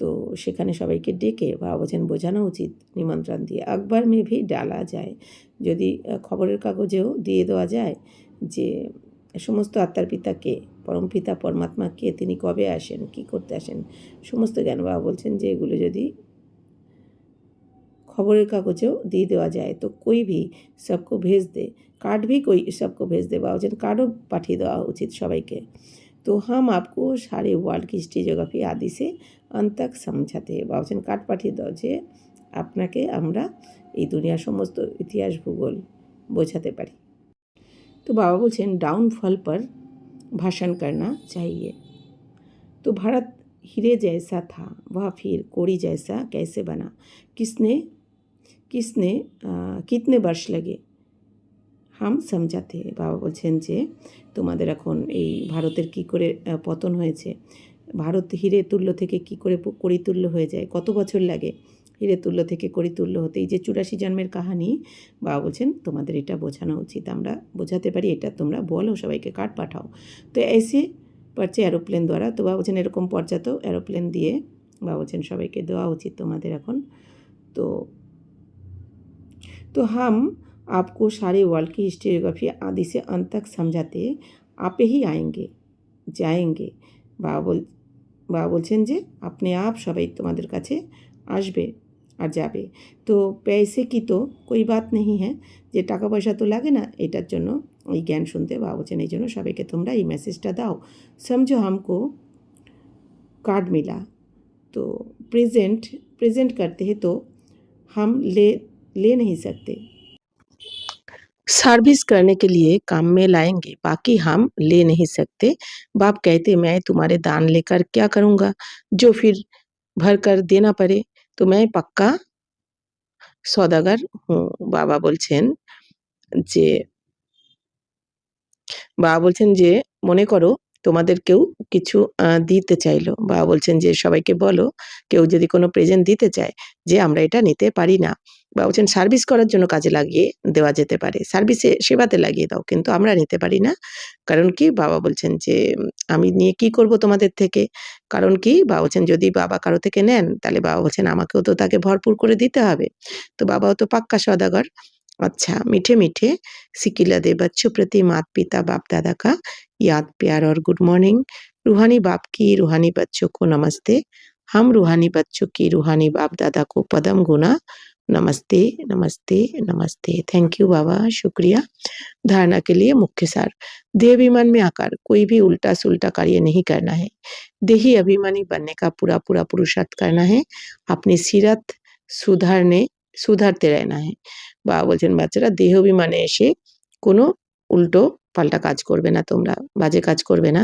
তো সেখানে সবাইকে ডেকে বা বলছেন বোঝানো উচিত নিমন্ত্রণ দিয়ে। আকবর মে ভি ডালা যায়, যদি খবরের কাগজেও দিয়ে দেওয়া যায় যে সমস্ত আত্মার পিতা কে, পরম পিতা পরমাত্মা কে, তিনি কবে আসেন, কি করতে আসেন, সমস্ত জ্ঞান। বাবা বলছেন যে এগুলো যদি খবরের কাগজেও দিয়ে দেওয়া যায় তো कोई भी सबको भेज दे, कार्ड भी कोई सबको भेज दे, বা বলছেন কার্ডও পাঠিয়ে দেওয়া উচিত সবাইকে। তো हम आपको सारे वर्ल्ड की हिस्ट्री জিওগ্রাফি आदि से अंत तक समझाते हैं, বা বলছেন কার্ড পাঠিয়ে দাও যে আপনাকে আমরা এই দুনিয়ার সমস্ত ইতিহাস ভূগোল বোঝাতে পারি। তো বাবা বলছেন डाउनफॉल पर भाषण करना चाहिए। तो भारत हीरे जैसा था वह फिर कोड़ी जैसा कैसे बना, किसने कितने वर्ष लगे হাম সমঝাতে। বাবা বলছেন যে তোমাদের এখন এই ভারতের কি করে পতন হয়েছে, ভারত হিরে তুল্য থেকে কি করে কড়ি তুল্য হয়ে যায়, কত বছর লাগে হিরে তুল্য থেকে কড়ি তুল্য হতে, এই যে 84 জন্মের কাহিনী। বাবা বলছেন তোমাদের এটা বোঝানো উচিত, আমরা বোঝাতে পারি, এটা তোমরা বলো সবাইকে, কার্ড পাঠাও। তো এসে পারছে এরোপ্লেন দ্বারা, তো বাবা বলছেন এরকম পর্চা তো এরোপ্লেন দিয়ে বাবা বলছেন সবাইকে দেওয়া উচিত তোমাদের এখন। तो हम आपको सारे वर्ल्ड की हिस्ट्री जियोग्राफी आदि से अंत तक समझाते आप ही आएंगे जाएंगे। বাবা বলছেন যে আপনি আপ সবাই তোমাদের কাছে আসবে আর যাবে। তো पैसे की तो कोई बात नहीं है, যে টাকা পয়সা তো লাগে না এটার জন্য এই জ্ঞান শুনতে। বাবা বলছেন এই জন্য সবাইকে তোমরা এই মেসেজটা দাও। समझो हमको कार्ड मिला तो प्रेजेंट करते हैं तो हम ले नहीं सकते, सर्विस करने के लिए काम में लाएंगे, बाकी हम ले नहीं सकते। बाप कहते मैं तुम्हारे दान लेकर क्या करूँगा, जो फिर भर कर देना पड़े, तो मैं पक्का सौदागर हूँ। বাবা বলছেন যে মনে করো তোমাদের কেউ কিছু দিতে চাইলো, বা বলছেন যে সবাইকে বলো কেউ যদি কোনো প্রেজেন্ট দিতে চায় যে আমরা এটা নিতে পারি না, বা বলছেন সার্ভিস করার জন্য কাজে লাগিয়ে দেওয়া যেতে পারে, সার্ভিসে সেবাতে লাগিয়ে দাও, কিন্তু আমরা নিতে পারি না। কারণ কি বাবা বলছেন যে আমি নিয়ে কি করব তোমাদের থেকে, কারণ কি বাবা বলছেন যদি বাবা কারো থেকে নেন তাহলে বাবা বলছেন আমাকেও তো তাকে ভরপুর করে দিতে হবে। তো বাবাও তো পাক্কা সওদাগর। अच्छा मीठे मीठे सिकिला दे बच्चों प्रति माता पिता बाप दादा का याद प्यार और गुड मॉर्निंग। रूहानी बाप की रूहानी बच्चों को नमस्ते, हम रूहानी बच्चों की रूहानी बाप दादा को पदम गुना नमस्ते नमस्ते नमस्ते। थैंक यू बाबा, शुक्रिया। धारणा के लिए मुख्य सार, देह अभिमान में आकर कोई भी उल्टा सुल्टा कार्य नहीं करना है, देही अभिमानी बनने का पूरा पूरा पुरुषार्थ करना है, अपनी सीरत सुधारते रहना है। বাবা বলছেন বাচ্চারা দেহ অভিমানে এসে কোনো উল্টো পাল্টা কাজ করবে না তোমরা, বাজে কাজ করবে না।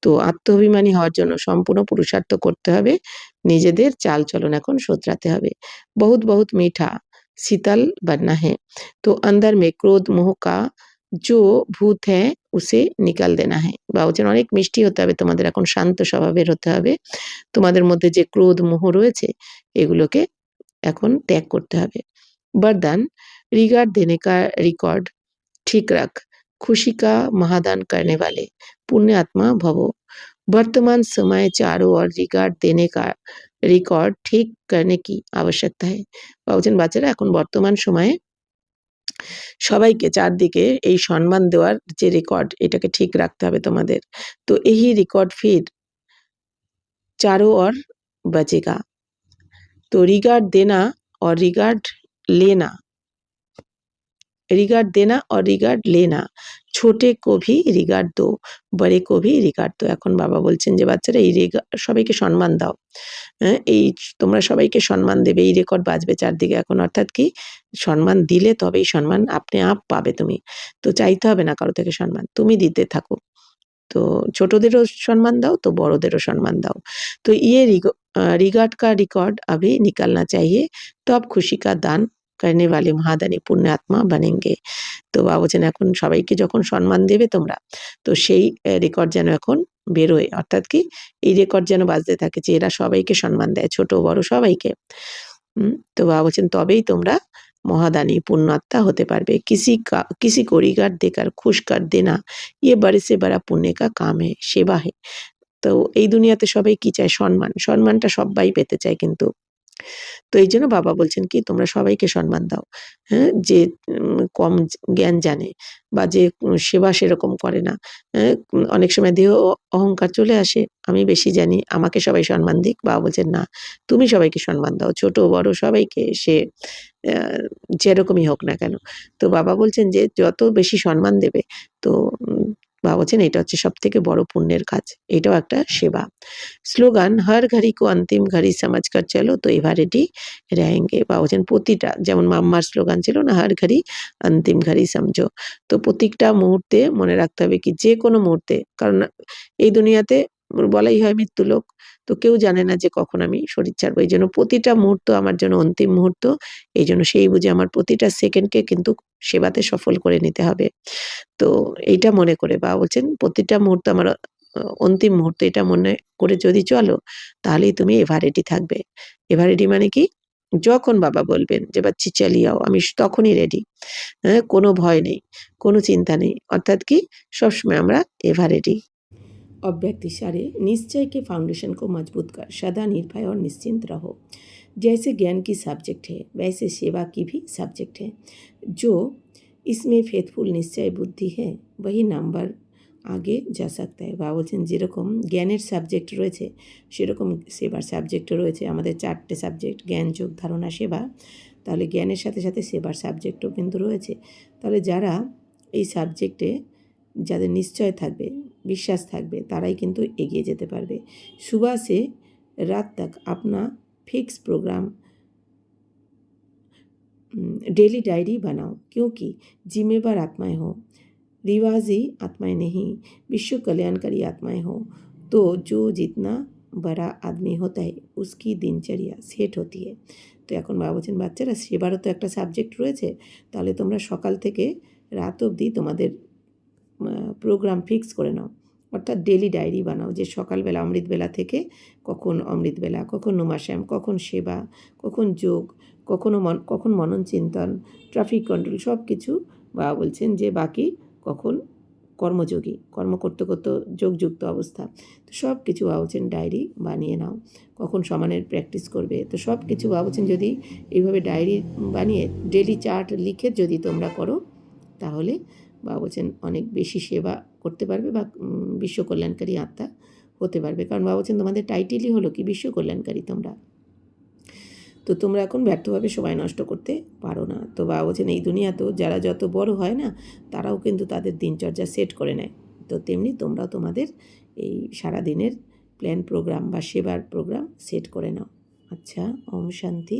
তো আত্মাভিমানী হওয়ার জন্য সম্পূর্ণ পুরুষার্থ করতে হবে, নিজেদের চালচলন এখন শোধরাতে হবে। বহুত বহুত মিঠা शीतल बनना है तो अंदर में क्रोध मोह का जो ভূত है उसे निकाल देना है। বা বলছেন অনেক মিষ্টি হতে হবে তোমাদের, এখন শান্ত স্বভাবের হতে হবে। তোমাদের মধ্যে যে ক্রোধ মোহ রয়েছে এগুলোকে এখন ত্যাগ করতে হবে। वरदान रिगार्ड देने का रिकॉर्ड ठीक रख, खुशी का महादान करने वाले पुण्य आत्मा भवो। वर्तमान समय चारों ओर रिगार्ड देने का রেকর্ড ঠিক करने की आवश्यकता है। বলছেন বাচ্চারা এখন বর্তমান সময়ে সবাইকে চারদিকে এই সম্মান দেওয়ার যে রেকর্ড এটাকে ঠিক রাখতে হবে তোমাদের। তো এই রেকর্ড ফির चारों ओर बचेगा। तो रिगार्ड देना और रिगार्ड लेना, रिगार्ड देना और रिगार्ड लेना, ছোটে को भी रिगार्ड दो, বড়ে को भी रिगार्ड दो। এখন বাবা বলছেন যে বাচ্চারা এই সবাইকে সম্মান দাও, হ্যাঁ এই তোমরা সবাইকে সম্মান দেবে, এই রেকর্ড বাজবে চারদিকে এখন। অর্থাৎ কি সম্মান দিলে তবেই সম্মান আপনি আপ পাবে তুমি। তো চাইতে হবে না কারো থেকে সম্মান, তুমি দিতে থাকো। तो छोटोदेरो सम्मान दाओ तो बड़ोदेरो सम्मान दाओ। तो ये रिगार्ड का रिकॉर्ड अभी निकालना चाहिए, तो आप खुशी का दान करने वाले महादानी पुण्य आत्मा बनेंगे। তো বাবা বলছেন এখন সবাইকে যখন সম্মান দেবে তোমরা, তো সেই রেকর্ড যেন এখন বেরোয়, অর্থাৎ কি এই রেকর্ড যেন বাজতে থাকে যে এরা সবাইকে সম্মান দেয়, ছোট বড় সবাইকে। তো বাবা বলছেন তবেই তোমরা महादानी पुण्यात्मा होते पारबे। किसी को रिगार्ड देकर खुश कर देना ये बड़े से बड़ा पुण्य का काम है, सेवा है। তো এই দুনিয়াতে সবাই কি চায়? সম্মান। সম্মানটা সবাই পেতে চায় কিন্তু। তো এইজন্য বাবা বলছেন কি তোমরা সবাইকে সম্মান দাও, হ্যাঁ যে কম জ্ঞান জানে বা যে সেবা সেরকম করে না, হ্যাঁ অনেক সময় দেহ অহংকার চলে আসে, আমি বেশি জানি আমাকে সবাই সম্মান দিক। বাবা বলছেন না, তুমি সবাইকে সম্মান দাও, ছোট বড় সবাইকে, সে যেরকমই হোক না কেন। তো বাবা বলছেন যে যত বেশি সম্মান দেবে, তো বাবা বলছেন এটা হচ্ছে সবথেকে বড় পুণ্যের কাজ, এটাও একটা সেবা। স্লোগান हर घड़ी को अंतिम घड़ी समझ कर चलो तो एवरेडी रहेंगे। বাবা বলছেন প্রতিটা, যেমন মাম্মার স্লোগান ছিল না हर घड़ी अंतिम घड़ी समझो, তো প্রত্যেকটা মুহূর্তে মনে রাখতে হবে কি যে কোনো মুহূর্তে, কারণ এই দুনিয়াতে বলাই হয় মৃত্যু লোক, তো কেউ জানে না যে কখন আমি শরীর ছাড়বো। এই জন্য প্রতিটা মুহূর্ত আমার জন্য অন্তিম মুহূর্ত, এই জন্য সেই বুঝে আমার প্রতিটা সেকেন্ডকে কিন্তু সেবাতে সফল করে নিতে হবে। তো এইটা মনে করে বাবা বলছেন প্রতিটা মুহূর্ত আমার অন্তিম মুহূর্ত, এটা মনে করে যদি চলো তাহলেই তুমি এভারেডি থাকবে। এভারেডি মানে কি যখন বাবা বলবেন যে বাচ্চি চালিয়ে যাও আমি তখনই রেডি, হ্যাঁ কোনো ভয় নেই, কোনো চিন্তা নেই, অর্থাৎ কি সবসময় আমরা এভারেডি। अव्यक्ति सारे निश्चय के फाउंडेशन को मजबूत कर सदा निर्भय और निश्चिंत रहो। जैसे ज्ञान की सब्जेक्ट है वैसे सेवा की भी सब्जेक्ट है। जो इसमें फेथफुल निश्चय बुद्धि है वही नंबर आगे जा सकता है। বাবা বলছেন যেরকম জ্ঞানের সাবজেক্ট রয়েছে সেরকম সেবার সাবজেক্টও রয়েছে। আমাদের 4টে সাবজেক্ট, জ্ঞান যোগ ধারণা সেবা, তাহলে জ্ঞানের সাথে সাথে সেবার সাবজেক্টও কিন্তু রয়েছে। তাহলে যারা এই সাবজেক্টে যাদের নিশ্চয় থাকবে, বিশ্বাস থাকবে, তারাই কিন্তু এগিয়ে যেতে পারবে। सुबह से रात तक अपना फिक्स प्रोग्राम डेली डायरी बनाओ, क्योंकि जिम्मेवार आत्माएं हो, रिवाजी आत्माएं नहीं, विश्व कल्याणकारी आत्माएं हो। तो जो जितना बड़ा आदमी होता है उसकी दिनचर्या सेट होती है। তো এখন বাবা বলছেন বাচ্চারা সেবারও তো একটা সাবজেক্ট রয়েছে, তাহলে তোমরা সকাল থেকে রাত অবধি তোমাদের প্রোগ্রাম ফিক্স করে নাও, অর্থাৎ ডেলি ডায়েরি বানাও যে সকালবেলা অমৃতবেলা থেকে কখন অমৃতবেলা, কখন নুমাশ্যাম, কখন সেবা, কখন যোগ, কখন মনন চিন্তন, ট্রাফিক কন্ট্রোল, সব কিছু বাবা বলছেন যে বাকি কখন কর্মযোগী, কর্ম করতে করতে যোগযুক্ত অবস্থা, তো সব কিছু বাবা বলছেন ডায়েরি বানিয়ে নাও। কখন সমানের প্র্যাকটিস করবে, তো সব কিছু বাবা বলছেন যদি এইভাবে ডায়েরি বানিয়ে ডেলি চার্ট লিখে যদি তোমরা করো তাহলে বাবা বলছেন অনেক বেশি সেবা করতে পারবে বা বিশ্ব কল্যাণকারী আত্মা হতে পারবে। কারণ বাবা বলছেন তোমাদের টাইটেলই হলো কি বিশ্ব কল্যাণকারী তোমরা, তো তোমরা এখন ব্যর্থভাবে সময় নষ্ট করতে পারো না। তো বাবা বলছেন এই দুনিয়াতেও যারা যত বড় হয় না তারাও কিন্তু তাদের দিনচর্যা সেট করে নেয়, তো তেমনি তোমরাও তোমাদের এই সারাদিনের প্ল্যান প্রোগ্রাম বা সেবার প্রোগ্রাম সেট করে নাও। আচ্ছা, ওম শান্তি।